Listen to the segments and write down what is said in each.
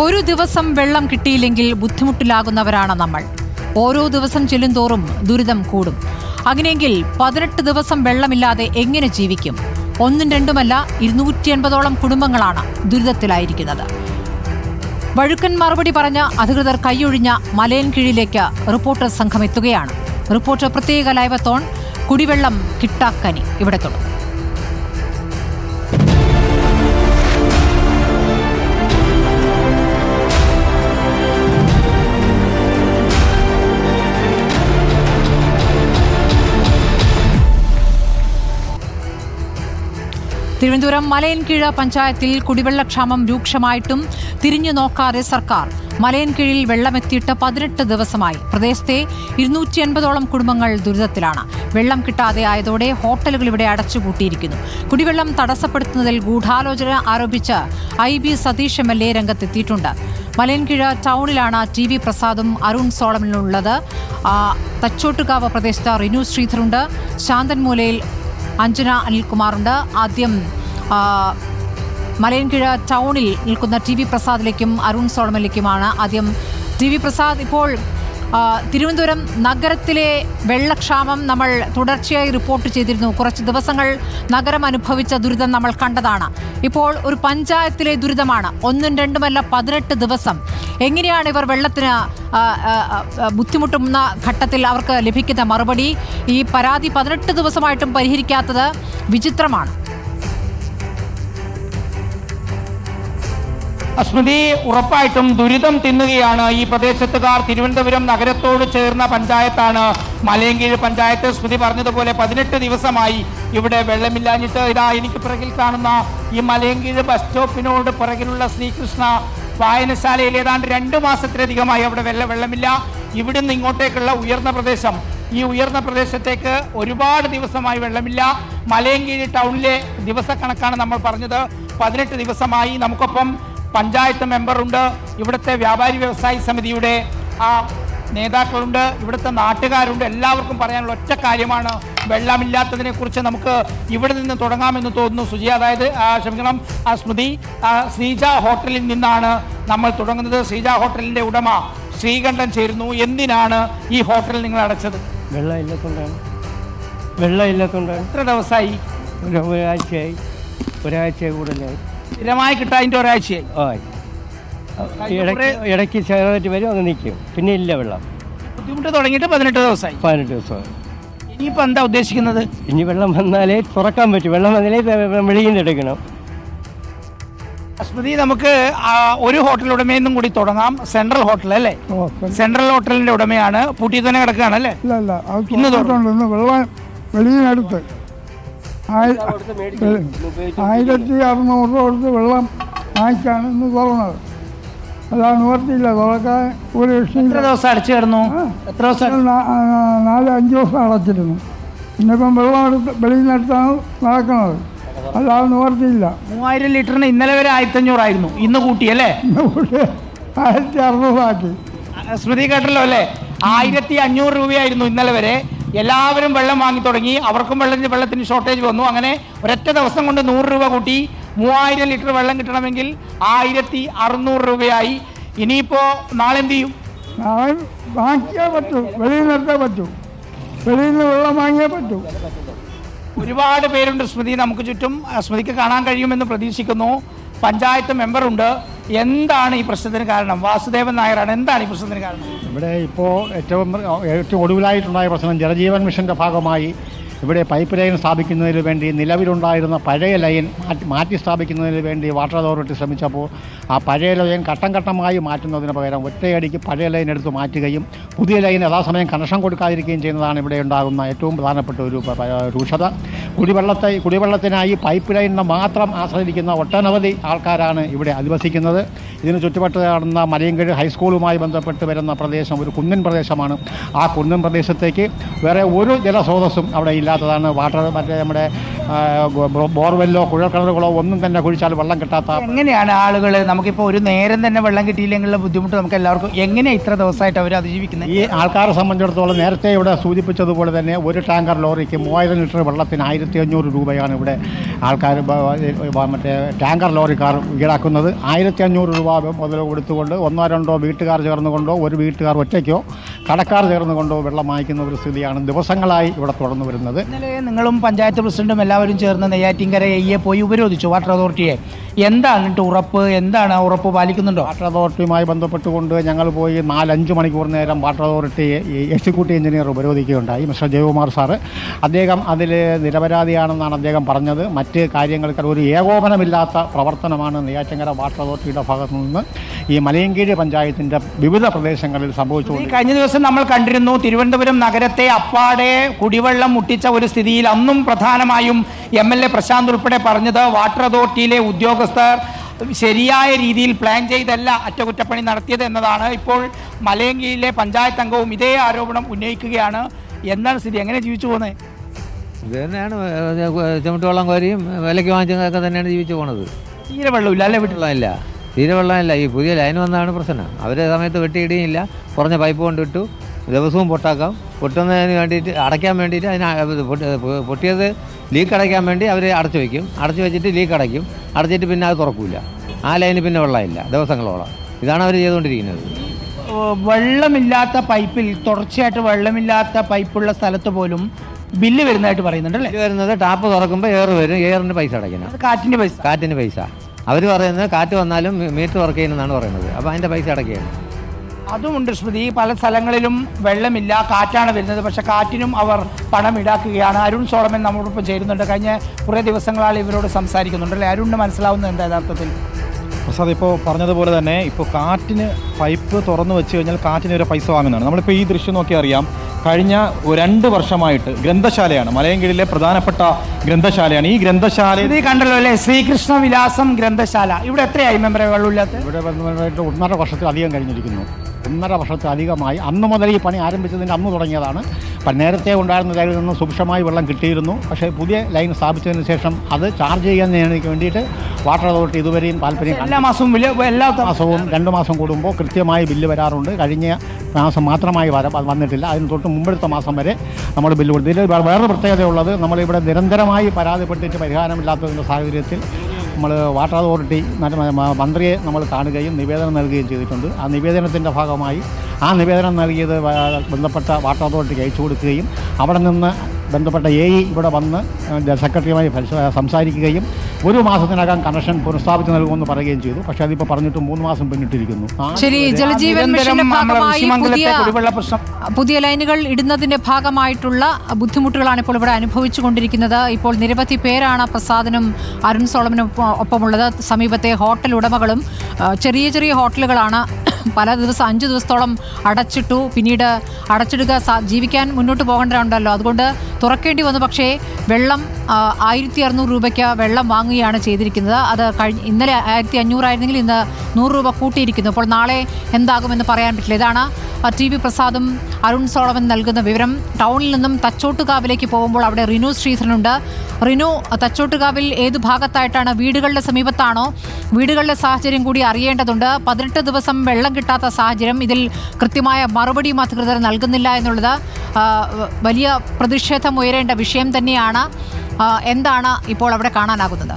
ഒരു ദിവസം വെള്ളം കിട്ടിയില്ലെങ്കിൽ ബുദ്ധിമുട്ടിലാകുന്നവരാണ് നമ്മൾ. ഓരോ ദിവസം ചെല്ലുന്തോറും ദുരിതം കൂടും. അങ്ങനെയെങ്കിൽ 18 ദിവസം വെള്ളമില്ലാതെ എങ്ങനെ ജീവിക്കും? ഒന്നും രണ്ടുമല്ല, 250ഓളം കുടുംബങ്ങളാണ് ദുരിതത്തിലായിരിക്കുന്നത്. വഴുക്കൻ മറുപടി പറഞ്ഞ അധികൃതർ കൈയൊഴിഞ്ഞ മലയൻകീഴിലേക്ക് റിപ്പോർട്ടർ സംഘം എത്തുകയാണ്. റിപ്പോർട്ടർ പ്രത്യേക ലൈവത്തോൺ കുടിവെള്ളം കിട്ടാക്കനി ഇവിടെ തുടങ്ങും. തിരുവനന്തപുരം മലയൻകീഴ് പഞ്ചായത്തിൽ കുടിവെള്ളക്ഷാമം രൂക്ഷമായിട്ടും തിരിഞ്ഞു നോക്കാതെ സർക്കാർ. മലയൻകീഴിൽ വെള്ളമെത്തിയിട്ട് 18 ദിവസമായി. പ്രദേശത്തെ 250ഓളം കുടുംബങ്ങൾ ദുരിതത്തിലാണ്. വെള്ളം കിട്ടാതെ ആയതോടെ ഹോട്ടലുകൾ ഇവിടെ അടച്ചുപൂട്ടിയിരിക്കുന്നു. കുടിവെള്ളം തടസ്സപ്പെടുത്തുന്നതിൽ ഗൂഢാലോചന ആരോപിച്ച് IB സതീഷ് MLA രംഗത്തെത്തിയിട്ടുണ്ട്. മലയൻകീഴ് ടൗണിലാണ് TV പ്രസാദും അരുൺ സോളമനുള്ളത്. തച്ചോട്ടുകാവ് പ്രദേശത്ത് റിനു ശ്രീധറുണ്ട്. ശാന്തൻമൂലയിൽ അഞ്ജന അനിൽകുമാറുണ്ട്. ആദ്യം മലയൻകീഴ് ടൗണിൽ നിൽക്കുന്ന TV പ്രസാദിലേക്കും അരുൺ സോളമനിലേക്കുമാണ്. ആദ്യം TV പ്രസാദ്, ഇപ്പോൾ തിരുവനന്തപുരം നഗരത്തിലെ വെള്ളക്ഷാമം നമ്മൾ തുടർച്ചയായി റിപ്പോർട്ട് ചെയ്തിരുന്നു. കുറച്ച് ദിവസങ്ങൾ നഗരം അനുഭവിച്ച ദുരിതം നമ്മൾ കണ്ടതാണ്. ഇപ്പോൾ ഒരു പഞ്ചായത്തിലെ ദുരിതമാണ്. ഒന്നും രണ്ടുമല്ല, 18 ദിവസം. എങ്ങനെയാണ് ഇവർ വെള്ളത്തിന് ബുദ്ധിമുട്ടുന്ന ഘട്ടത്തിൽ അവർക്ക് ലഭിക്കുന്ന മറുപടി? ഈ പരാതി 18 ദിവസമായിട്ടും പരിഹരിക്കാത്തത് വിചിത്രമാണ്. സ്മൃതി, ഉറപ്പായിട്ടും ദുരിതം തിന്നുകയാണ് ഈ പ്രദേശത്തുകാർ. തിരുവനന്തപുരം നഗരത്തോട് ചേർന്ന പഞ്ചായത്താണ് മലയൻകീഴ് പഞ്ചായത്ത്. സ്മൃതി പറഞ്ഞതുപോലെ 18 ദിവസമായി ഇവിടെ വെള്ളമില്ലാഞ്ഞിട്ട്. ഇതാ എനിക്ക് പിറകിൽ കാണുന്ന ഈ മലയൻകീഴ് ബസ് സ്റ്റോപ്പിനോട് പിറകിലുള്ള ശ്രീകൃഷ്ണ വായനശാലയിൽ ഏതാണ്ട് 2 മാസത്തിലധികമായി അവിടെ വെള്ളമില്ല. ഇവിടുന്ന് ഇങ്ങോട്ടേക്കുള്ള ഉയർന്ന പ്രദേശം, ഈ ഉയർന്ന പ്രദേശത്തേക്ക് ഒരുപാട് ദിവസമായി വെള്ളമില്ല. മലയൻകീഴ് ടൗണിലെ ദിവസക്കണക്കാണ് നമ്മൾ പറഞ്ഞത്. 18 ദിവസമായി. നമുക്കൊപ്പം പഞ്ചായത്ത് മെമ്പറുണ്ട്, ഇവിടുത്തെ വ്യാപാരി വ്യവസായി സമിതിയുടെ നേതാക്കളുണ്ട്, ഇവിടുത്തെ നാട്ടുകാരുണ്ട്. എല്ലാവർക്കും പറയാനുള്ള ഒറ്റ കാര്യമാണ്, വെള്ളമില്ലാത്തതിനെ കുറിച്ച് നമുക്ക് ഇവിടെ നിന്ന് തുടങ്ങാമെന്ന് തോന്നുന്നു. സുജി, അതായത് സ്മൃതി, ശ്രീജ ഹോട്ടലിൽ നിന്നാണ് നമ്മൾ തുടങ്ങുന്നത്. ശ്രീജ ഹോട്ടലിൻ്റെ ഉടമ ശ്രീകണ്ഠൻ ചേരുന്നു. എന്തിനാണ് ഈ ഹോട്ടൽ നിങ്ങൾ അടച്ചത്? വെള്ളമില്ലാത്തതുകൊണ്ടാണ്. എത്ര ദിവസമായി? ഒരാഴ്ചയായി കൂടുതലായി. സ്ഥിരമായി കിട്ടാതിൻ്റെ ഒരാഴ്ചയായി. ഇടയ്ക്ക് ചെറുതായിട്ട് വരും, അങ്ങ് നിൽക്കും, പിന്നെ ഇല്ല വെള്ളം. ബുദ്ധിമുട്ട് തുടങ്ങിയിട്ട് 18 ദിവസമായി. 18 ദിവസമായി. ഇനിയിപ്പോൾ എന്താ ഉദ്ദേശിക്കുന്നത്? ഇനി വെള്ളം വന്നാലേ തുറക്കാൻ പറ്റും. വെള്ളം വന്നാലേ വെളിയിൽ നിന്ന് എടുക്കണം. സ്മൃതി, നമുക്ക് ഒരു ഹോട്ടൽ ഉടമയെന്നും കൂടി തുടങ്ങാം. സെൻട്രൽ ഹോട്ടൽ അല്ലേ? സെൻട്രൽ ഹോട്ടലിന്റെ ഉടമയാണ്. പൂട്ടി തന്നെ കിടക്കുകയാണ് അല്ലേ? ഇന്ന് വെള്ളം വെളിയിനടുത്ത് 1600 കൊടുത്ത് വെള്ളം വാങ്ങിച്ചാണ് ഇന്ന് തുറന്നത്. അതാണ് നിവർത്തിയില്ല തുറക്കാൻ. ഒരു എത്ര ദിവസം അടച്ചു കിടന്നു? 4-5 ദിവസം അടച്ചിരുന്നു. ഇന്നിപ്പം വെള്ളം എടുത്ത് വെളിയിൽ നിന്നെടുത്താണ് നടക്കുന്നത്. അതാണ് നിവർത്തിയില്ല. 3000 ലിറ്ററിന് ഇന്നലെ വരെ 1500 ആയിരുന്നു. ഇന്ന് കൂട്ടിയല്ലേ? ഇന്ന് കൂട്ടി 1600 ആക്കി. സ്മൃതി കേട്ടല്ലോ അല്ലേ? 1500 രൂപയായിരുന്നു ഇന്നലെ വരെ. എല്ലാവരും വെള്ളം വാങ്ങി തുടങ്ങി. അവർക്കും വെള്ളത്തിന് ഷോർട്ടേജ് വന്നു. അങ്ങനെ ഒരൊറ്റ ദിവസം കൊണ്ട് 100 രൂപ കൂട്ടി. 3000 ലിറ്റർ വെള്ളം കിട്ടണമെങ്കിൽ 1600 രൂപയായി. ഇനിയിപ്പോൾ നാളെ എന്ത് ചെയ്യും? നാളെ വാങ്ങിയേ പറ്റൂ, വെളിയിൽ നിർത്തേ പറ്റൂ. വെളിയിൽ നിന്ന് വെള്ളം വാങ്ങിയേ പറ്റൂ. ഒരുപാട് പേരുണ്ട് സ്മൃതി നമുക്ക് ചുറ്റും. സ്മൃതിക്ക് കാണാൻ കഴിയുമെന്ന് പ്രതീക്ഷിക്കുന്നു. പഞ്ചായത്ത് മെമ്പറുണ്ട്. എന്താണ് ഈ പ്രശ്നത്തിന് കാരണം? വാസുദേവൻ നായരാണ്. എന്താണ് ഈ പ്രശ്നത്തിന് കാരണം? ഇവിടെ ഇപ്പോൾ ഏറ്റവും ഒടുവിലായിട്ടുണ്ടായ പ്രശ്നം ജലജീവൻ മിഷൻ്റെ ഭാഗമായി ഇവിടെ പൈപ്പ് ലൈൻ സ്ഥാപിക്കുന്നതിന് വേണ്ടി നിലവിലുണ്ടായിരുന്ന പഴയ ലൈൻ മാറ്റി സ്ഥാപിക്കുന്നതിന് വേണ്ടി വാട്ടർ അതോറിറ്റി ശ്രമിച്ചപ്പോൾ ആ പഴയ ലൈൻ ഘട്ടം ഘട്ടമായി മാറ്റുന്നതിന് പകരം ഒറ്റയടിക്ക് പഴയ ലൈൻ എടുത്ത് മാറ്റുകയും പുതിയ ലൈൻ യഥാസമയം കണക്ഷൻ കൊടുക്കാതിരിക്കുകയും ചെയ്യുന്നതാണ് ഇവിടെ ഉണ്ടാകുന്ന ഏറ്റവും പ്രധാനപ്പെട്ട ഒരു രൂക്ഷത. കുടിവെള്ളത്തിനായി പൈപ്പ് ലൈനിനെ മാത്രം ആശ്രയിക്കുന്ന ഒട്ടനവധി ആൾക്കാരാണ് ഇവിടെ അധിവസിക്കുന്നത്. ഇതിന് ചുറ്റുവട്ടത്ത് കാണുന്ന മലയൻകീഴ് ഹൈസ്കൂളുമായി ബന്ധപ്പെട്ട് വരുന്ന പ്രദേശം ഒരു കുന്നിൻ പ്രദേശമാണ്. ആ കുന്നിൻ പ്രദേശത്തേക്ക് വേറെ ഒരു ജലസ്രോതസ്സും അവിടെ ഇല്ലാത്തതാണ്. നമ്മുടെ ബോർവെല്ലോ കുഴൽക്കിണറുകളോ ഒന്നും തന്നെ കുഴിച്ചാൽ വെള്ളം കിട്ടാത്ത. എങ്ങനെയാണ് ആളുകൾ, നമുക്കിപ്പോൾ ഒരു നേരം തന്നെ വെള്ളം കിട്ടിയില്ലെങ്കിലുള്ള ബുദ്ധിമുട്ട് നമുക്ക് എല്ലാവർക്കും എങ്ങനെയാണ് ഇത്ര ദിവസമായിട്ട് അവർ അതിജീവിക്കുന്നത്? ഈ ആൾക്കാരെ സംബന്ധിച്ചിടത്തോളം നേരത്തെ ഇവിടെ സൂചിപ്പിച്ചതുപോലെ തന്നെ ഒരു ടാങ്കർ ലോറിക്ക് 3000 ലിറ്റർ വെള്ളത്തിന് 1500 രൂപയാണ് ഇവിടെ ആൾക്കാർ മറ്റേ ടാങ്കർ ലോറിക്കാർ ഈടാക്കുന്നത്. 1500 രൂപ മുതൽ കൊടുത്തുകൊണ്ട് ഒന്നോ രണ്ടോ വീട്ടുകാർ ചേർന്നുകൊണ്ടോ ഒരു വീട്ടുകാർ ഒറ്റയ്ക്കോ കടക്കാർ ചേർന്നുകൊണ്ടോ വെള്ളം വാങ്ങിക്കുന്ന ഒരു സ്ഥിതിയാണ് ദിവസങ്ങളായി ഇവിടെ തുടർന്നു വരുന്നത്. ഇന്നലെ നിങ്ങളും പഞ്ചായത്ത് പ്രസിഡന്റും എല്ലാവരും ചേർന്ന് നെയ്യാറ്റിൻകര എയെ പോയി ഉപരോധിച്ചു വാട്ടർ അതോറിറ്റിയെ. എന്താണ് ഉറപ്പ്? എന്താണ് ഉറപ്പ് പാലിക്കുന്നുണ്ടോ? വാട്ടർ അതോറിറ്റിയുമായി ബന്ധപ്പെട്ടുകൊണ്ട് ഞങ്ങൾ പോയി 4-5 മണിക്കൂർ നേരം വാട്ടർ അതോറിറ്റി എക്സിക്യൂട്ടീവ് എഞ്ചിനീയർ ഉപരോധിക്കുകയുണ്ടായി. മിസ്റ്റർ ജയകുമാർ സാറ് അദ്ദേഹം അതിൽ നിരപരാധിയാണെന്നാണ് അദ്ദേഹം പറഞ്ഞത്. മറ്റ് കാര്യങ്ങൾക്ക് ഒരു ഏകോപനമില്ലാത്ത പ്രവർത്തനമാണ് നെയ്യാറ്റിൻകര വാട്ടർ അതോറിറ്റിയുടെ ഭാഗത്തു നിന്ന് ഈ മലയൻകീഴ് പഞ്ചായത്തിൻ്റെ വിവിധ പ്രദേശങ്ങളിൽ സംഭവിച്ചുകൊണ്ട് കഴിഞ്ഞ ദിവസം നമ്മൾ കണ്ടിരുന്നു തിരുവനന്തപുരം നഗരത്തെ അപ്പാടെ കുടിവെള്ളം മുട്ടിച്ച ഒരു സ്ഥിതിയിൽ അന്നും പ്രധാനമായും MLA പ്രശാന്ത് ഉൾപ്പെടെ പറഞ്ഞത് വാട്ടർ അതോറിറ്റിയിലെ ഉദ്യോഗസ്ഥർ ശരിയായ രീതിയിൽ പ്ലാൻ ചെയ്തല്ല അറ്റകുറ്റപ്പണി നടത്തിയത് എന്നതാണ്. ഇപ്പോൾ മലയൻകീഴിലെ പഞ്ചായത്ത് അംഗവും ഇതേ ആരോപണം ഉന്നയിക്കുകയാണ്. എന്താണ് സ്ഥിതി? എങ്ങനെ ജീവിച്ചു പോകുന്നത്? ഇത് തന്നെയാണ് ചുമട്ടുവെള്ളം കോരിയും വിലയ്ക്ക് വാങ്ങിച്ചതൊക്കെ തന്നെയാണ് ജീവിച്ചു പോണത്. തീരെ വെള്ളമില്ല അല്ലേ? വെള്ളമില്ല, തീരെ വെള്ളമില്ല. ഈ പുതിയ ലൈൻ വന്നതാണ് പ്രശ്നം. അവരെ സമയത്ത് വെട്ടിയിടിയില്ല, കുറഞ്ഞ പൈപ്പ് കൊണ്ടിട്ടു, ദിവസവും പൊട്ടാക്കാം. പൊട്ടുന്നതിന് വേണ്ടിയിട്ട് അടയ്ക്കാൻ വേണ്ടിയിട്ട് പൊട്ടിയത് ലീക്ക് അടയ്ക്കാൻ വേണ്ടി അവർ അടച്ചു വയ്ക്കും. അടച്ചു വെച്ചിട്ട് ലീക്ക് അടയ്ക്കും, അടച്ചിട്ട് പിന്നെ അത് തുറക്കില്ല. ആ ലൈന് പിന്നെ വെള്ളമില്ല ദിവസങ്ങളോളം. ഇതാണ് അവർ ചെയ്തുകൊണ്ടിരിക്കുന്നത്. വെള്ളമില്ലാത്ത പൈപ്പിൽ തുടർച്ചയായിട്ട് വെള്ളമില്ലാത്ത പൈപ്പുള്ള സ്ഥലത്ത് പോലും ബില്ല് വരുന്നതായിട്ട് പറയുന്നുണ്ടല്ലേ? വരുന്നത് ടാപ്പ് തുറക്കുമ്പോൾ എയർ വരും, എയറിന് പൈസ അടയ്ക്കണം. കാറ്റിന് പൈസ അവർ പറയുന്നത് കാറ്റ് വന്നാലും മീറ്റർ വർക്ക് ചെയ്യുന്നതാണ് പറയുന്നത്. അപ്പോൾ അതിൻ്റെ പൈസ അടയ്ക്കുകയാണ്. അതുമുണ്ട് സ്മൃതി. പല സ്ഥലങ്ങളിലും വെള്ളമില്ല, കാറ്റാണ് വരുന്നത്. പക്ഷെ കാറ്റിനും അവർ പണം ഈടാക്കുകയാണ്. അരുൺ സോളമൻ നമ്മോടൊപ്പം ചേരുന്നുണ്ട്. കഴിഞ്ഞ കുറേ ദിവസങ്ങളായി ഇവരോട് സംസാരിക്കുന്നുണ്ടല്ലേ? അരുണിന് മനസ്സിലാവുന്നത് എന്താ യഥാർത്ഥത്തിൽ? പ്രസാദ് ഇപ്പോൾ പറഞ്ഞതുപോലെ തന്നെ ഇപ്പോൾ കാറ്റിന് പൈപ്പ് തുറന്നു വെച്ച് കഴിഞ്ഞാൽ കാറ്റിന് ഒരു പൈസ വാങ്ങുന്നതാണ്. നമ്മളിപ്പോൾ ഈ ദൃശ്യം നോക്കി അറിയാം. കഴിഞ്ഞ 2 വർഷമായിട്ട് ഗ്രന്ഥശാലയാണ്, മലയൻകീഴിലെ പ്രധാനപ്പെട്ട ഗ്രന്ഥശാലയാണ്. ഈ ഗ്രന്ഥശാല ഇത് കണ്ടല്ലോ അല്ലേ? ശ്രീകൃഷ്ണ വിലാസം ഗ്രന്ഥശാല. ഇവിടെ എത്രയായി മെമ്പറെ വെള്ളമില്ലാത്ത? ഇവിടെ 1.5 വർഷത്തിലധികം കഴിഞ്ഞിരിക്കുന്നു. 1.5 വർഷത്തിലധികമായി. അന്ന് മുതൽ ഈ പണി ആരംഭിച്ചതിൻ്റെ അന്ന് തുടങ്ങിയതാണ്. നേരത്തെ ഉണ്ടായിരുന്ന ലൈനിൽ നിന്ന് സുഭിക്ഷമായി വെള്ളം കിട്ടിയിരുന്നു. പക്ഷേ പുതിയ ലൈൻ സ്ഥാപിച്ചതിന് ശേഷം അത് ചാർജ് ചെയ്യാൻ വേണ്ടിയിട്ട് വാട്ടർ അതോറിറ്റി ഇതുവരെയും താല്പര്യം എല്ലാ മാസവും 2 മാസം കൂടുമ്പോൾ കൃത്യമായി ബില്ല് വരാറുണ്ട്. കഴിഞ്ഞ മാസം മാത്രമായി വന്നിട്ടില്ല. അതിന് തൊട്ട് മുമ്പത്തെ മാസം വരെ നമ്മൾ ബില്ല് കൊടുത്തു. ഇതിൽ വേറൊരു പ്രത്യേകതയുള്ളത്, നമ്മളിവിടെ നിരന്തരമായി പരാതിപ്പെട്ടിട്ട് പരിഹാരമില്ലാത്തതിൻ്റെ സാഹചര്യത്തിൽ നമ്മൾ വാട്ടർ അതോറിറ്റി മന്ത്രിയെ നമ്മൾ കാണുകയും നിവേദനം നൽകുകയും ചെയ്തിട്ടുണ്ട്. ആ നിവേദനത്തിൻ്റെ ഭാഗമായി ആ നിവേദനം നൽകിയത് ബന്ധപ്പെട്ട വാട്ടർ അതോറിറ്റിക്ക് അയച്ചു കൊടുക്കുകയും അവിടെ നിന്ന് ബന്ധപ്പെട്ട AE ഇവിടെ വന്ന് സെക്രട്ടറിയുമായി സംസാരിക്കുകയും 1 മാസത്തിനകം കണക്ഷൻ പുനഃസ്ഥാപിച്ച് നൽകുമെന്ന് പറയുകയും ചെയ്തു. പക്ഷേ അതിപ്പോൾ പറഞ്ഞിട്ട് 3 മാസം പിന്നിട്ടിരിക്കുന്നു. ശരി, ജലജീവൻ മിഷന്റെ ഭാഗമായി പുതിയ ലൈനുകൾ ഇടുന്നതിന്റെ ഭാഗമായിട്ടുള്ള ബുദ്ധിമുട്ടുകളാണ് ഇപ്പോൾ ഇവിടെ അനുഭവിച്ചുകൊണ്ടിരിക്കുന്നത്. ഇപ്പോൾ നിരവധി പേരാണ് പ്രസാദിനും അരുൺ സോളമനും ഒപ്പമുള്ളത്. സമീപത്തെ ഹോട്ടൽ ഉടമകളും ചെറിയ ചെറിയ ഹോട്ടലുകളാണ്. പല ദിവസം 5 ദിവസത്തോളം അടച്ചിട്ടു. പിന്നീട് അടച്ചിടുക, ജീവിക്കാൻ മുന്നോട്ട് പോകേണ്ടതുണ്ടല്ലോ, അതുകൊണ്ട് തുറക്കേണ്ടി വന്നു. പക്ഷേ വെള്ളം 1600 രൂപയ്ക്ക് വെള്ളം വാങ്ങുകയാണ് ചെയ്തിരിക്കുന്നത്. അത് ഇന്നലെ 1500 ആയിരുന്നെങ്കിൽ ഇന്ന് 100 രൂപ കൂട്ടിയിരിക്കുന്നു. അപ്പോൾ നാളെ എന്താകുമെന്ന് പറയാൻ പറ്റില്ല. ഇതാണ് TV പ്രസാദും അരുൺ സോളമൻ നൽകുന്ന വിവരം. ടൗണിൽ നിന്നും തച്ചോട്ടുകാവിലേക്ക് പോകുമ്പോൾ അവിടെ റിനു ശ്രീധരനുണ്ട്. റിനു, തച്ചോട്ടുകാവിൽ ഏത് ഭാഗത്തായിട്ടാണ്? വീടുകളുടെ സമീപത്താണോ? വീടുകളുടെ സാഹചര്യം കൂടി അറിയേണ്ടതുണ്ട്. 18 ദിവസം വെള്ളം കിട്ടാത്ത സാഹചര്യം, ഇതിൽ കൃത്യമായ മറുപടിയും അധികൃതർ നൽകുന്നില്ല എന്നുള്ളത് വലിയ പ്രതിഷേധം ഉയരേണ്ട വിഷയം തന്നെയാണ്. എന്താണ് ഇപ്പോൾ അവിടെ കാണാനാകുന്നത്?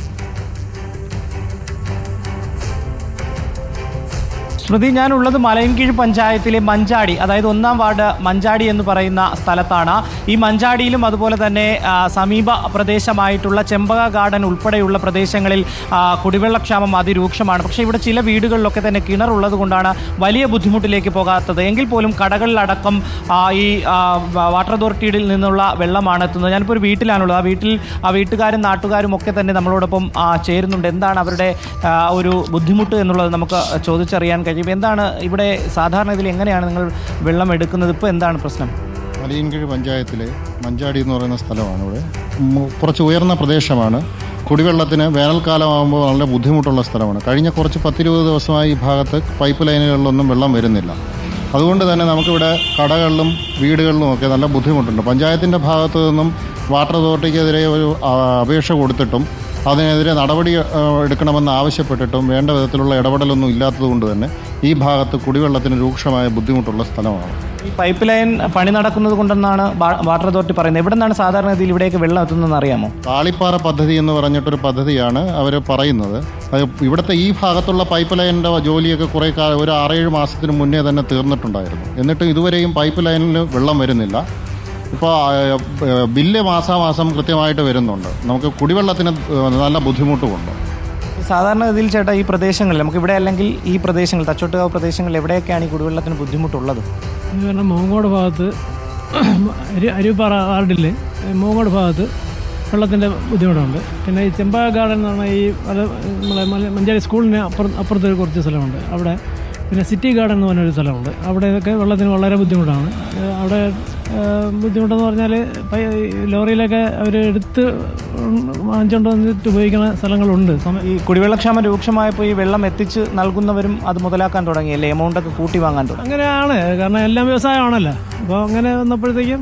സ്മൃതി, ഞാനുള്ളത് മലയൻകീഴ് പഞ്ചായത്തിലെ മഞ്ചാടി, അതായത് 1-ാം വാർഡ് മഞ്ചാടി എന്ന് പറയുന്ന സ്ഥലത്താണ്. ഈ മഞ്ചാടിയിലും അതുപോലെ തന്നെ സമീപ പ്രദേശമായിട്ടുള്ള ചെമ്പക ഗാർഡൻ ഉൾപ്പെടെയുള്ള പ്രദേശങ്ങളിൽ കുടിവെള്ളക്ഷാമം അതിരൂക്ഷമാണ്. പക്ഷേ ഇവിടെ ചില വീടുകളിലൊക്കെ തന്നെ കിണറുള്ളത് കൊണ്ടാണ് വലിയ ബുദ്ധിമുട്ടിലേക്ക് പോകാത്തത്. എങ്കിൽ പോലും കടകളിലടക്കം ഈ വാട്ടർ അതോറിറ്റിയിൽ നിന്നുള്ള വെള്ളമാണ് എത്തുന്നത്. ഞാനിപ്പോൾ ഒരു വീട്ടിലാണുള്ളത്. ആ വീട്ടുകാരും നാട്ടുകാരും ഒക്കെ തന്നെ നമ്മളോടൊപ്പം ചേരുന്നുണ്ട്. എന്താണ് അവരുടെ ഒരു ബുദ്ധിമുട്ട് എന്നുള്ളത് നമുക്ക് ചോദിച്ചറിയാൻ കഴിയും. എന്താണ് ഇവിടെ സാധാരണ ഇതിൽ എങ്ങനെയാണ് നിങ്ങൾ വെള്ളം എടുക്കുന്നത്? ഇപ്പോൾ എന്താണ് പ്രശ്നം? മലയൻകീഴ് പഞ്ചായത്തിലെ മഞ്ചാടി എന്ന് പറയുന്ന സ്ഥലമാണ്. ഇവിടെ കുറച്ച് ഉയർന്ന പ്രദേശമാണ്. കുടിവെള്ളത്തിന് വേനൽക്കാലമാകുമ്പോൾ വളരെ ബുദ്ധിമുട്ടുള്ള സ്ഥലമാണ്. കഴിഞ്ഞ കുറച്ച് 10-20 ദിവസമായി ഈ ഭാഗത്ത് പൈപ്പ് ലൈനുകളിലൊന്നും വെള്ളം വരുന്നില്ല. അതുകൊണ്ട് തന്നെ നമുക്കിവിടെ കടകളിലും വീടുകളിലും ഒക്കെ നല്ല ബുദ്ധിമുട്ടുണ്ട്. പഞ്ചായത്തിൻ്റെ ഭാഗത്തു നിന്നും വാട്ടർ അതോറിറ്റിക്കെതിരെ ഒരു അപേക്ഷ കൊടുത്തിട്ടും അതിനെതിരെ നടപടി എടുക്കണമെന്ന് ആവശ്യപ്പെട്ടിട്ടും വേണ്ട വിധത്തിലുള്ള ഇടപെടലൊന്നും ഇല്ലാത്തതുകൊണ്ട് തന്നെ ഈ ഭാഗത്ത് കുടിവെള്ളത്തിന് രൂക്ഷമായ ബുദ്ധിമുട്ടുള്ള സ്ഥലമാണ്. ഈ പൈപ്പ് ലൈൻ പണി നടക്കുന്നത് കൊണ്ടെന്നാണ് വാട്ടർ അതോറിറ്റി പറയുന്നത്. എവിടെ നിന്നാണ് സാധാരണഗതിയിൽ ഇവിടേക്ക് വെള്ളം എത്തുന്നതെന്ന് അറിയാമോ? കാളിപ്പാറ പദ്ധതി എന്ന് പറഞ്ഞിട്ടൊരു പദ്ധതിയാണ് അവർ പറയുന്നത്. ഇവിടുത്തെ ഈ ഭാഗത്തുള്ള പൈപ്പ് ലൈനിൻ്റെ ജോലിയൊക്കെ കുറേ ഒരു 6-7 മാസത്തിന് മുന്നേ തന്നെ തീർന്നിട്ടുണ്ടായിരുന്നു. എന്നിട്ട് ഇതുവരെയും പൈപ്പ് ലൈനിൽ വെള്ളം വരുന്നില്ല. ഇപ്പോൾ ബില്ല് മാസാമാസം കൃത്യമായിട്ട് വരുന്നുണ്ട്. നമുക്ക് കുടിവെള്ളത്തിന് നല്ല ബുദ്ധിമുട്ടുമുണ്ട്. സാധാരണഗതിയിൽ ചേട്ടാ ഈ പ്രദേശങ്ങളിൽ നമുക്ക് ഇവിടെ അല്ലെങ്കിൽ ഈ പ്രദേശങ്ങൾ തച്ചോട്ടുകാവ് പ്രദേശങ്ങളിൽ എവിടെയൊക്കെയാണ് ഈ കുടിവെള്ളത്തിന് ബുദ്ധിമുട്ടുള്ളത്? കാരണം മോങ്ങോട് ഭാഗത്ത് അരുപ്പാറ വാർഡിൽ മോങ്ങോട് ഭാഗത്ത് വെള്ളത്തിൻ്റെ ബുദ്ധിമുട്ടുണ്ട്. പിന്നെ ഈ ചെമ്പക ഗാർഡൻ എന്ന് പറഞ്ഞാൽ ഈ നമ്മളെ മഞ്ചാടി സ്കൂളിന് അപ്പുറത്ത് കുറച്ച് സ്ഥലമുണ്ട്. അവിടെ പിന്നെ സിറ്റി ഗാർഡൻ എന്ന് പറഞ്ഞൊരു സ്ഥലമുണ്ട്. അവിടെയൊക്കെ വെള്ളത്തിന് വളരെ ബുദ്ധിമുട്ടാണ്. അവിടെ ബുദ്ധിമുട്ടെന്ന് പറഞ്ഞാൽ ലോറിയിലൊക്കെ അവർ എടുത്ത് വാങ്ങിച്ചുകൊണ്ട് വന്നിട്ട് ഉപയോഗിക്കുന്ന സ്ഥലങ്ങളുണ്ട്. ഈ കുടിവെള്ളക്ഷാമം രൂക്ഷമായപ്പോൾ ഈ വെള്ളം എത്തിച്ച് നൽകുന്നവരും അത് മുതലാക്കാൻ തുടങ്ങിയല്ലേ, എമൗണ്ടൊക്കെ കൂട്ടി വാങ്ങാൻ തുടങ്ങി? അങ്ങനെയാണ്, കാരണം എല്ലാം വ്യവസായമാണല്ലോ. അപ്പോൾ അങ്ങനെ വന്നപ്പോഴത്തേക്കും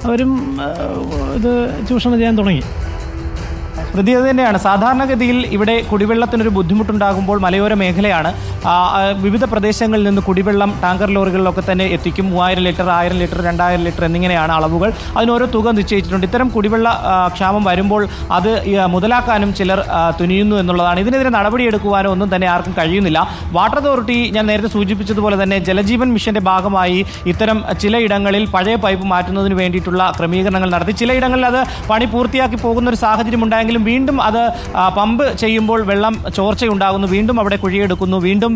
അവരും ഇത് ചൂഷണം ചെയ്യാൻ തുടങ്ങി. സ്മൃതി അത് തന്നെയാണ്. സാധാരണഗതിയിൽ ഇവിടെ കുടിവെള്ളത്തിനൊരു ബുദ്ധിമുട്ടുണ്ടാകുമ്പോൾ മലയോര മേഖലയാണ്. വിവിധ പ്രദേശങ്ങളിൽ നിന്ന് കുടിവെള്ളം ടാങ്കർ ലോറികളിലൊക്കെ തന്നെ എത്തിക്കും. 3000 ലിറ്റർ, 1000 ലിറ്റർ, 2000 ലിറ്റർ എന്നിങ്ങനെയാണ് അളവുകൾ. അതിനോരോ തുക നിശ്ചയിച്ചിട്ടുണ്ട്. ഇത്തരം കുടിവെള്ള ക്ഷാമം വരുമ്പോൾ അത് മുതലാക്കാനും ചിലർ തുനിയുന്നു എന്നുള്ളതാണ്. ഇതിനെതിരെ നടപടിയെടുക്കുവാനോ ഒന്നും തന്നെ ആർക്കും കഴിയുന്നില്ല. വാട്ടർ അതോറിറ്റി ഞാൻ നേരത്തെ സൂചിപ്പിച്ചതുപോലെ തന്നെ ജലജീവൻ മിഷന്റെ ഭാഗമായി ഇത്തരം ചിലയിടങ്ങളിൽ പഴയ പൈപ്പ് മാറ്റുന്നതിന് വേണ്ടിയിട്ടുള്ള ക്രമീകരണങ്ങൾ നടത്തി. ചിലയിടങ്ങളിൽ അത് പണി പൂർത്തിയാക്കി പോകുന്ന ഒരു സാഹചര്യം ഉണ്ടായെങ്കിലും വീണ്ടും അത് പമ്പ് ചെയ്യുമ്പോൾ വെള്ളം ചോർച്ചയുണ്ടാകുന്നു, വീണ്ടും അവിടെ കുഴിയെടുക്കുന്നു, വീണ്ടും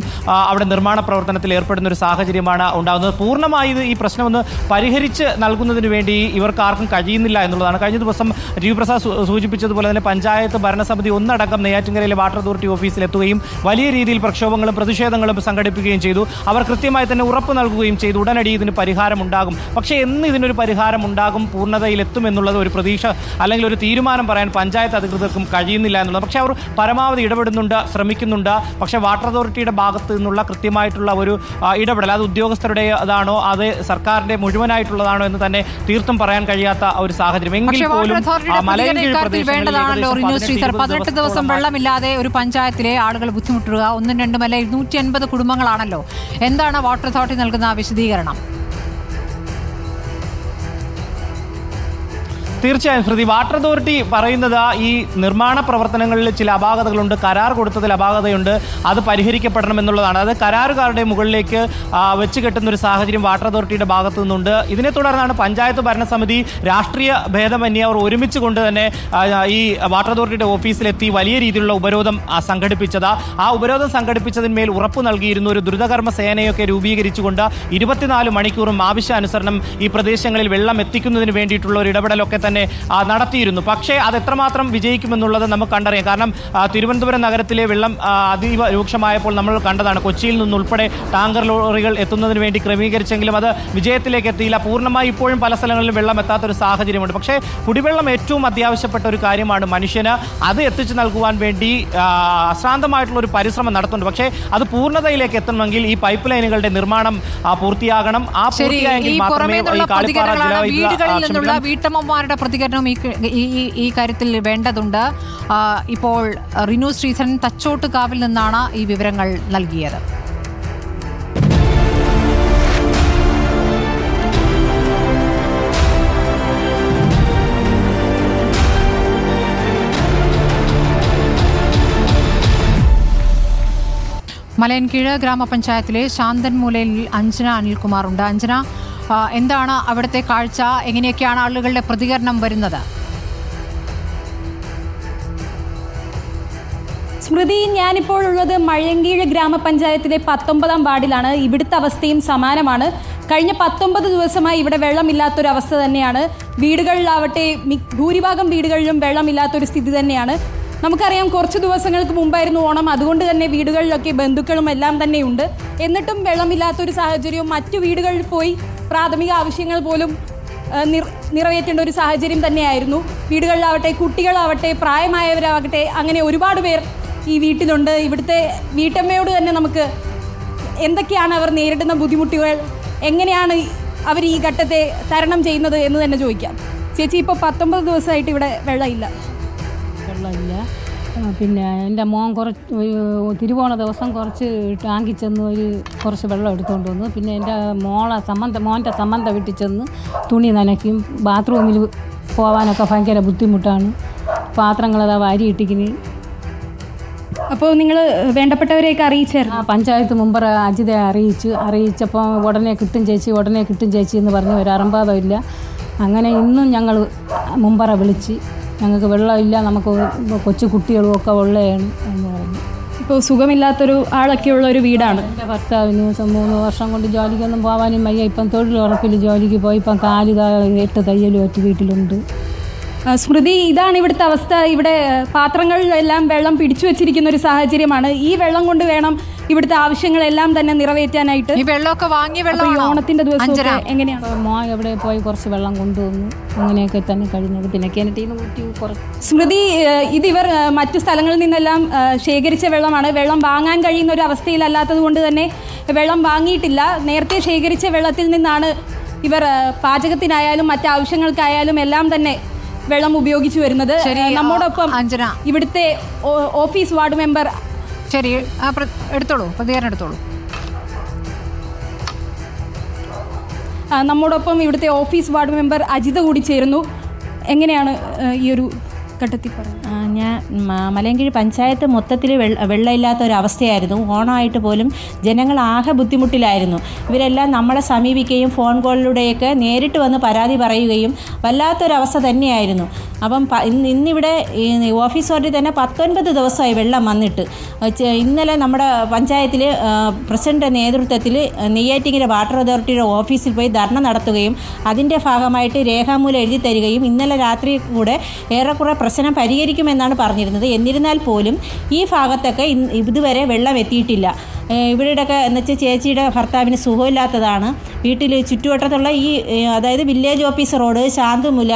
അവിടെ നിർമ്മാണ പ്രവർത്തനത്തിൽ ഏർപ്പെടുന്ന ഒരു സാഹചര്യമാണ് ഉണ്ടാകുന്നത്. പൂർണ്ണമായി ഈ പ്രശ്നം ഒന്ന് പരിഹരിച്ച് നൽകുന്നതിന് വേണ്ടി ഇവർക്ക് ആർക്കും കഴിയുന്നില്ല എന്നുള്ളതാണ്. കഴിഞ്ഞ ദിവസം രവിപ്രസാദ് സൂചിപ്പിച്ചതുപോലെ തന്നെ പഞ്ചായത്ത് ഭരണസമിതി ഒന്നടങ്കം നെയ്യാറ്റിൻകരയിലെ വാട്ടർ അതോറിറ്റി ഓഫീസിലെത്തുകയും വലിയ രീതിയിൽ പ്രക്ഷോഭങ്ങളും പ്രതിഷേധങ്ങളും സംഘടിപ്പിക്കുകയും ചെയ്തു. അവർ കൃത്യമായി തന്നെ ഉറപ്പ് നൽകുകയും ചെയ്തു ഉടനടി ഇതിന് പരിഹാരം ഉണ്ടാകും. പക്ഷേ എന്ന് ഇതിനൊരു പരിഹാരം ഉണ്ടാകും, പൂർണ്ണതയിലെത്തും എന്നുള്ളത് ഒരു പ്രതീക്ഷ അല്ലെങ്കിൽ ഒരു തീരുമാനം പറയാൻ പഞ്ചായത്ത് അധികൃതർക്കും കഴിയുന്നില്ല എന്നുള്ളത്. പക്ഷേ അവർ പരമാവധി ഇടപെടുന്നുണ്ട്, ശ്രമിക്കുന്നുണ്ട്. പക്ഷേ വാട്ടർ അതോറിറ്റിയുടെ ഭാഗത്ത് നിന്നുള്ള കൃത്യമായിട്ടുള്ള ഒരു ഇടപെടൽ അത് ഉദ്യോഗസ്ഥരുടേതാണോ അത് സർക്കാരിന്റെ മുഴുവനായിട്ടുള്ളതാണോ എന്ന് തന്നെ തീർത്തും പറയാൻ കഴിയാത്ത ഒരു സാഹചര്യം. എങ്കിൽ പോലും 18 ദിവസം വെള്ളമില്ലാതെ ഒരു പഞ്ചായത്തിലെ ആളുകൾ ബുദ്ധിമുട്ടുക 1-2 250 കുടുംബങ്ങളാണല്ലോ. എന്താണ് വാട്ടർ അതോറിറ്റി നൽകുന്ന വിശദീകരണം? തീർച്ചയായും സ്മൃതി, വാട്ടർ അതോറിറ്റി പറയുന്നത് ഈ നിർമ്മാണ പ്രവർത്തനങ്ങളിൽ ചില അപാകതകളുണ്ട്, കരാർ കൊടുത്തതിൽ അപാകതയുണ്ട്, അത് പരിഹരിക്കപ്പെടണം എന്നുള്ളതാണ്. അത് കരാറുകാരുടെ മുകളിലേക്ക് വെച്ച് കെട്ടുന്ന ഒരു സാഹചര്യം വാട്ടർ അതോറിറ്റിയുടെ ഭാഗത്തു നിന്നുണ്ട്. ഇതിനെ തുടർന്നാണ് പഞ്ചായത്ത് ഭരണസമിതി രാഷ്ട്രീയ ഭേദമന്യേ അവർ ഒരുമിച്ച് കൊണ്ട് തന്നെ ഈ വാട്ടർ അതോറിറ്റിയുടെ ഓഫീസിലെത്തി വലിയ രീതിയിലുള്ള ഉപരോധം സംഘടിപ്പിച്ചത്. ആ ഉപരോധം സംഘടിപ്പിച്ചതിന്മേൽ ഉറപ്പ് നൽകിയിരുന്നു ഒരു ദ്രുതകർമ്മ സേനയൊക്കെ രൂപീകരിച്ചുകൊണ്ട് 24 മണിക്കൂറും ആവശ്യാനുസരണം ഈ പ്രദേശങ്ങളിൽ വെള്ളം എത്തിക്കുന്നതിന് വേണ്ടിയിട്ടുള്ള ഒരു ഇടപെടലൊക്കെ തന്നെ നടത്തിയിരുന്നു. പക്ഷേ അത് എത്രമാത്രം വിജയിക്കുമെന്നുള്ളത് നമുക്ക് കണ്ടറിയാം. കാരണം തിരുവനന്തപുരം നഗരത്തിലെ വെള്ളം അതീവ രൂക്ഷമായപ്പോൾ നമ്മൾ കണ്ടതാണ്. കൊച്ചിയിൽ നിന്നുൾപ്പെടെ ടാങ്കർ ലോറികൾ എത്തുന്നതിന് വേണ്ടി ക്രമീകരിച്ചെങ്കിലും അത് വിജയത്തിലേക്ക് എത്തിയില്ല. പൂർണ്ണമായി ഇപ്പോഴും പല സ്ഥലങ്ങളിലും വെള്ളം എത്താത്തൊരു സാഹചര്യമുണ്ട്. പക്ഷേ കുടിവെള്ളം ഏറ്റവും അത്യാവശ്യപ്പെട്ട ഒരു കാര്യമാണ് മനുഷ്യന്. അത് എത്തിച്ചു നൽകുവാൻ വേണ്ടി അശ്രാന്തമായിട്ടുള്ള ഒരു പരിശ്രമം നടത്തുന്നുണ്ട്. പക്ഷേ അത് പൂർണ്ണതയിലേക്ക് എത്തണമെങ്കിൽ ഈ പൈപ്പ് ലൈനുകളുടെ നിർമ്മാണം പൂർത്തിയാകണം. ആ പൂർത്തിയായെങ്കിൽ മാത്രമേ വീട്ടമ്മമാരുടെ പ്രതികരണം ഈ കാര്യത്തിൽ വേണ്ടതുണ്ട്. ഇപ്പോൾ റിനു ശ്രീധരൻ തച്ചോട്ടുകാവിൽ നിന്നാണ് ഈ വിവരങ്ങൾ നൽകിയത്. മലയൻകീഴ് ഗ്രാമപഞ്ചായത്തിലെ ശാന്തൻമൂലയിൽ അഞ്ജന അനിൽകുമാർ ഉണ്ട്. അഞ്ജന, എന്താണ് അവിടുത്തെ കാഴ്ച? എങ്ങനെയൊക്കെയാണ് ആളുകളുടെ പ്രതികരണം വരുന്നത്? സ്മൃതി, ഞാനിപ്പോൾ ഉള്ളത് മലയൻകീഴ് ഗ്രാമപഞ്ചായത്തിലെ 19-ാം വാർഡിലാണ്. ഇവിടുത്തെ അവസ്ഥയും സമാനമാണ്. കഴിഞ്ഞ 19 ദിവസമായി ഇവിടെ വെള്ളമില്ലാത്തൊരവസ്ഥ തന്നെയാണ്. വീടുകളിലാവട്ടെ ഭൂരിഭാഗം വീടുകളിലും വെള്ളമില്ലാത്തൊരു സ്ഥിതി തന്നെയാണ്. നമുക്കറിയാം, കുറച്ച് ദിവസങ്ങൾക്ക് മുമ്പായിരുന്നു ഓണം. അതുകൊണ്ട് തന്നെ വീടുകളിലൊക്കെ ബന്ധുക്കളും എല്ലാം തന്നെയുണ്ട്. എന്നിട്ടും വെള്ളമില്ലാത്തൊരു സാഹചര്യവും മറ്റു വീടുകളിൽ പോയി പ്രാഥമിക ആവശ്യങ്ങൾ പോലും നിറവേറ്റേണ്ട ഒരു സാഹചര്യം തന്നെയായിരുന്നു. വീടുകളിലാവട്ടെ കുട്ടികളാവട്ടെ പ്രായമായവരാവട്ടെ അങ്ങനെ ഒരുപാട് പേർ ഈ വീട്ടിലുണ്ട്. ഇവിടുത്തെ വീട്ടമ്മയോട് തന്നെ നമുക്ക് എന്തൊക്കെയാണ് അവർ നേരിടുന്ന ബുദ്ധിമുട്ടുകൾ, എങ്ങനെയാണ് അവർ ഈ ഘട്ടത്തെ തരണം ചെയ്യുന്നത് എന്ന് തന്നെ ചോദിക്കാം. ചേച്ചി, ഇപ്പോൾ 19 ദിവസമായിട്ട് ഇവിടെ വെള്ളമില്ല. പിന്നെ എൻ്റെ മോൻ തിരുവോണ ദിവസം കുറച്ച് ടാങ്കിൽ ചെന്ന് കുറച്ച് വെള്ളം എടുത്തുകൊണ്ട് വന്നു. പിന്നെ എൻ്റെ മോൻ്റെ സമ്മന്ത വീട്ടിൽ ചെന്ന് തുണി നനയ്ക്കും. ബാത്റൂമിൽ പോകാനൊക്കെ ഭയങ്കര ബുദ്ധിമുട്ടാണ്. പാത്രങ്ങളതാ വാരി ഇട്ടിക്കിന്. അപ്പോൾ നിങ്ങൾ വേണ്ടപ്പെട്ടവരെയൊക്കെ അറിയിച്ചായിരുന്നു? പഞ്ചായത്ത് മുമ്പ് അജിതയെ അറിയിച്ചപ്പോൾ ഉടനെ കിട്ടും ചേച്ചി എന്ന് പറഞ്ഞ് ഒരു അറമ്പാതമില്ല. അങ്ങനെ ഇന്നും ഞങ്ങൾ മുമ്പറ വിളിച്ച് ഞങ്ങൾക്ക് വെള്ളമില്ല, നമുക്ക് കൊച്ചു കുട്ടികളും ഒക്കെ ഉള്ളതാണ് എന്ന് പറഞ്ഞു. ഇപ്പോൾ സുഖമില്ലാത്തൊരു ആളൊക്കെ ഉള്ള ഒരു വീടാണ്. എൻ്റെ ഭർത്താവിന് 3 വർഷം കൊണ്ട് ജോലിക്കൊന്നും പോകാനും വയ്യ. ഇപ്പം തൊഴിലുറപ്പിൽ ജോലിക്ക് പോയി ഇപ്പം 8 തയ്യലും ഒറ്റ വീട്ടിലുണ്ട്. സ്മൃതി, ഇതാണ് ഇവിടുത്തെ അവസ്ഥ. ഇവിടെ പാത്രങ്ങളിലെല്ലാം വെള്ളം പിടിച്ചു വെച്ചിരിക്കുന്ന ഒരു സാഹചര്യമാണ്. ഈ വെള്ളം കൊണ്ട് വേണം ഇവിടുത്തെ ആവശ്യങ്ങളെല്ലാം തന്നെ നിറവേറ്റാനായിട്ട്. ഈ വെള്ളമൊക്കെ വാങ്ങിയ വെള്ളം ഓണത്തിന്റെ ദിവസം എങ്ങനെയാണ്? മോൻ എവിടെ പോയി കുറച്ച് വെള്ളം കൊണ്ടുവന്നു. അങ്ങനെയൊക്കെ തന്നെ കഴിഞ്ഞത്. പിന്നെ കിണറ്റിന്ന് കൂട്ടി കുറച്ച്. സ്മൃതി, ഇതിവർ മറ്റു സ്ഥലങ്ങളിൽ നിന്നെല്ലാം ശേഖരിച്ച വെള്ളമാണ്. വെള്ളം വാങ്ങാൻ കഴിയുന്ന ഒരു അവസ്ഥയിലല്ലാത്തത് കൊണ്ട് തന്നെ വെള്ളം വാങ്ങിയിട്ടില്ല. നേരത്തെ ശേഖരിച്ച വെള്ളത്തിൽ നിന്നാണ് ഇവർ പാചകത്തിനായാലും മറ്റാവശ്യങ്ങൾക്കായാലും എല്ലാം തന്നെ വെള്ളം ഉപയോഗിച്ചു വരുന്നത്. നമ്മോടൊപ്പം ഇവിടുത്തെ ഓഫീസ് വാർഡ് മെമ്പർ. ശരി, എടുത്തോളൂ, പ്രതികരണം എടുത്തോളൂ. നമ്മോടൊപ്പം ഇവിടുത്തെ ഓഫീസ് വാർഡ് മെമ്പർ അജിത കൂടി ചേരുന്നു. എങ്ങനെയാണ് ഈ ഒരു ഘട്ടത്തിൽ പറയുന്നത്? ഞാൻ മലയൻകീഴ് പഞ്ചായത്ത് മൊത്തത്തിൽ വെള്ളമില്ലാത്ത ഒരവസ്ഥയായിരുന്നു. ഓണമായിട്ട് പോലും ജനങ്ങൾ ആകെ ബുദ്ധിമുട്ടിലായിരുന്നു. ഇവരെല്ലാം നമ്മളെ സമീപിക്കുകയും ഫോൺ കോളിലൂടെയൊക്കെ നേരിട്ട് വന്ന് പരാതി പറയുകയും വല്ലാത്തൊരവസ്ഥ തന്നെയായിരുന്നു. അപ്പം ഇന്നിവിടെ ഓഫീസ് വാർഡിൽ തന്നെ 19 ദിവസമായി വെള്ളം വന്നിട്ട്. ഇന്നലെ നമ്മുടെ പഞ്ചായത്തിൽ പ്രസിഡൻ്റെ നേതൃത്വത്തിൽ നെയ്യാറ്റിങ്കര വാട്ടർ അതോറിറ്റിയുടെ ഓഫീസിൽ പോയി ധർണ നടത്തുകയും അതിൻ്റെ ഭാഗമായിട്ട് രേഖാമൂലം എഴുതി തരികയും ഇന്നലെ രാത്രി കൂടെ ഏറെക്കുറെ പ്രശ്നം പരിഹരിക്കുമെന്നാണ് പറഞ്ഞിരുന്നത്. എന്നിരുന്നാൽ പോലും ഈ ഭാഗത്തൊക്കെ ഇതുവരെ വെള്ളം എത്തിയിട്ടില്ല. ഇവിടെയൊക്കെ എന്ന് വെച്ചാൽ ചേച്ചിയുടെ ഭർത്താവിന് സുഖമില്ലാത്തതാണ്. വീട്ടിൽ ചുറ്റുവട്ടത്തുള്ള അതായത് വില്ലേജ് ഓഫീസ് റോഡ്, ശാന്തുമുല,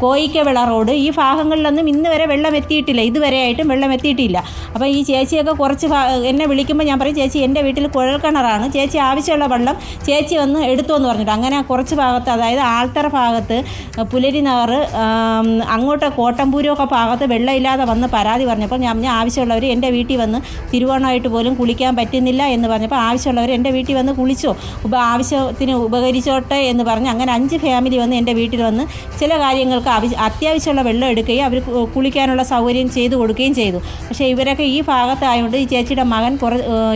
കോയിക്കവിള റോഡ്, ഈ ഭാഗങ്ങളിലൊന്നും ഇന്ന് വരെ വെള്ളം എത്തിയിട്ടില്ല. ഇതുവരെയായിട്ടും വെള്ളം എത്തിയിട്ടില്ല. അപ്പോൾ ഈ ചേച്ചിയൊക്കെ കുറച്ച് എന്നെ വിളിക്കുമ്പോൾ ഞാൻ പറയും, ചേച്ചി എൻ്റെ വീട്ടിൽ കുഴൽക്കിണറാണ്, ചേച്ചി ആവശ്യമുള്ള വെള്ളം ചേച്ചി വന്ന് എടുത്തു എന്ന് പറഞ്ഞിട്ട്. അങ്ങനെ കുറച്ച് ഭാഗത്ത്, അതായത് ആൾത്തറ ഭാഗത്ത്, പുലരി നഗർ, അങ്ങോട്ട് കോട്ടമ്പൂരമൊക്കെ ഭാഗത്ത് വെള്ളമില്ലാതെ വന്ന് പരാതി പറഞ്ഞപ്പോൾ ഞാൻ ആവശ്യമുള്ളവർ എൻ്റെ വീട്ടിൽ വന്ന് തിരുവോണമായിട്ട് പോലും കുളിക്കാൻ പറ്റുന്നില്ല എന്ന് പറഞ്ഞപ്പോൾ ആവശ്യമുള്ളവർ എൻ്റെ വീട്ടിൽ വന്ന് കുളിച്ചോ, ആവശ്യത്തിന് ഉപകരിച്ചോട്ടെ എന്ന് പറഞ്ഞ് അങ്ങനെ 5 ഫാമിലി വന്ന് എൻ്റെ വീട്ടിൽ വന്ന് ചില കാര്യങ്ങൾക്ക് അത്യാവശ്യമുള്ള വെള്ളം എടുക്കുകയും അവർ കുളിക്കാനുള്ള സൗകര്യം ചെയ്തു കൊടുക്കുകയും ചെയ്തു. പക്ഷേ ഇവരൊക്കെ ഈ ഭാഗത്തായതുകൊണ്ട് ഈ ചേച്ചിയുടെ മകൻ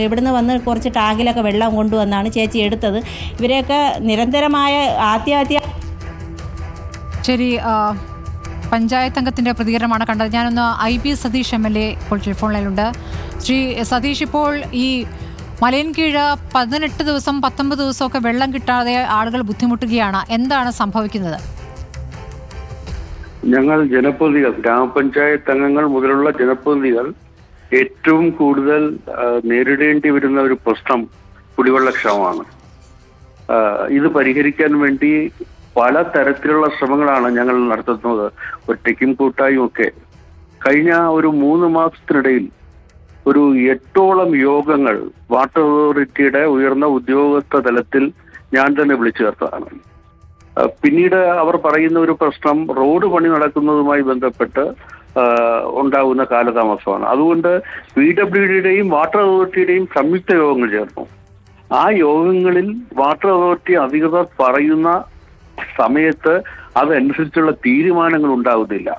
ഇവിടുന്ന് വന്ന് കുറച്ച് ടാങ്കിലൊക്കെ വെള്ളം കൊണ്ടുവന്നാണ് ചേച്ചി എടുത്തത്. ഇവരെയൊക്കെ നിരന്തരമായ ആത്മഹത്യ. ശരി, പഞ്ചായത്ത് അംഗത്തിൻ്റെ പ്രതികരണമാണ് കണ്ടത്. ഞാനൊന്ന് IB സതീഷ് MLA ഇപ്പോൾ ടെലിഫോൺ ലൈനിലുണ്ട്. ശ്രീ സതീഷ്, ഇപ്പോൾ ഈ മലയൻകീഴ് 18 ദിവസം 19 ദിവസമൊക്കെ വെള്ളം കിട്ടാതെ ആളുകൾ ബുദ്ധിമുട്ടുകയാണ്. എന്താണ് സംഭവിക്കുന്നത്? ഞങ്ങൾ ജനപ്രതിനിധികൾ, ഗ്രാമപഞ്ചായത്ത് അംഗങ്ങൾ മുതലുള്ള ജനപ്രതിനിധികൾ ഏറ്റവും കൂടുതൽ നേരിടേണ്ടി വരുന്ന ഒരു പ്രശ്നം കുടിവെള്ളക്ഷാമമാണ്. ഇത് പരിഹരിക്കാൻ വേണ്ടി പല തരത്തിലുള്ള ശ്രമങ്ങളാണ് ഞങ്ങൾ നടത്തുന്നത്, ഒറ്റയ്ക്കും കൂട്ടായും ഒക്കെ. കഴിഞ്ഞ ഒരു 3 മാസത്തിനിടയിൽ ഒരു 8ഓളം യോഗങ്ങൾ വാട്ടർ അതോറിറ്റിയുടെ ഉയർന്ന ഉദ്യോഗസ്ഥ തലത്തിൽ ഞാൻ തന്നെ വിളിച്ചു ചേർത്തതാണ്. പിന്നീട് അവർ പറയുന്ന ഒരു പ്രശ്നം റോഡ് പണി നടക്കുന്നതുമായി ബന്ധപ്പെട്ട് ഉണ്ടാകുന്ന കാലതാമസമാണ്. അതുകൊണ്ട് PWDയുടെയും വാട്ടർ അതോറിറ്റിയുടെയും സംയുക്ത യോഗങ്ങൾ ചേർന്നു. ആ യോഗങ്ങളിൽ വാട്ടർ അതോറിറ്റി അധികൃതർ പറയുന്ന സമയത്ത് അതനുസരിച്ചുള്ള തീരുമാനങ്ങൾ ഉണ്ടാകുന്നില്ല.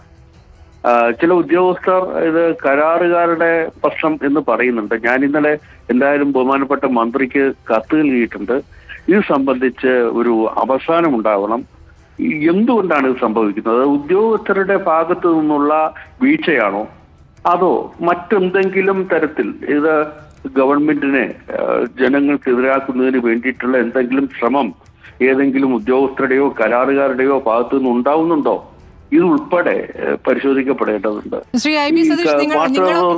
ചില ഉദ്യോഗസ്ഥർ ഇത് കരാറുകാരുടെ പ്രശ്നം എന്ന് പറയുന്നുണ്ട്. ഞാൻ ഇന്നലെ എന്തായാലും ബഹുമാനപ്പെട്ട മന്ത്രിക്ക് കത്ത് നൽകിയിട്ടുണ്ട്. ഇത് സംബന്ധിച്ച് ഒരു അവസാനം ഉണ്ടാവണം. എന്തുകൊണ്ടാണ് ഇത് സംഭവിക്കുന്നത്? ഉദ്യോഗസ്ഥരുടെ ഭാഗത്തു നിന്നുള്ള വീഴ്ചയാണോ, അതോ മറ്റെന്തെങ്കിലും തരത്തിൽ ഇത് ഗവൺമെന്റിനെ ജനങ്ങൾക്കെതിരാക്കുന്നതിന് വേണ്ടിയിട്ടുള്ള എന്തെങ്കിലും ശ്രമം ഏതെങ്കിലും ഉദ്യോഗസ്ഥരുടെയോ കരാറുകാരുടെയോ ഭാഗത്തു നിന്ന് ഉണ്ടാവുന്നുണ്ടോ? ഇത് ഉൾപ്പെടെ പരിശോധിക്കപ്പെടേണ്ടതുണ്ട്. ശ്രീ IB സതീഷ്,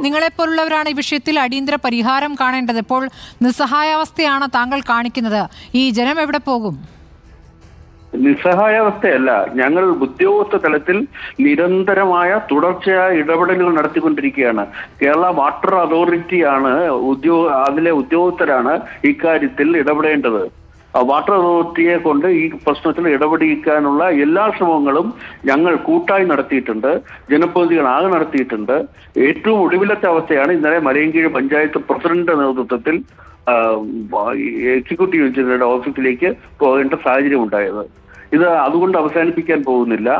നിങ്ങളെപ്പോലുള്ളവരാണ് ഈ വിഷയത്തിൽ അടിയന്തര പരിഹാരം കാണേണ്ടത്. ഇപ്പോൾ നിസ്സഹായാവസ്ഥയാണ് താങ്കൾ കാണിക്കുന്നത്. ഈ ജനം എവിടെ പോകും? നിസ്സഹായാവസ്ഥയല്ല, ഞങ്ങൾ ഉദ്യോഗസ്ഥ തലത്തിൽ നിരന്തരമായ തുടർച്ചയായ ഇടപെടലുകൾ നടത്തിക്കൊണ്ടിരിക്കുകയാണ്. കേരള വാട്ടർ അതോറിറ്റിയാണ് അതിലെ ഉദ്യോഗസ്ഥരാണ് ഇക്കാര്യത്തിൽ ഇടപെടേണ്ടത്. വാട്ടർ അതോറിറ്റിയെ കൊണ്ട് ഈ പ്രശ്നത്തിൽ ഇടപെടിക്കാനുള്ള എല്ലാ ശ്രമങ്ങളും ഞങ്ങൾ കൂട്ടായി നടത്തിയിട്ടുണ്ട്, ജനപ്രതിനിധികളാകെ നടത്തിയിട്ടുണ്ട്. ഏറ്റവും ഒടുവിലത്തെ അവസ്ഥയാണ് ഇന്നലെ മലയൻകീഴ് പഞ്ചായത്ത് പ്രസിഡന്റിന്റെ നേതൃത്വത്തിൽ എക്സിക്യൂട്ടീവ് എഞ്ചിനീയറുടെ ഓഫീസിലേക്ക് പോകേണ്ട സാഹചര്യം ഉണ്ടായത്. ഇത് അതുകൊണ്ട് അവസാനിപ്പിക്കാൻ പോകുന്നില്ല.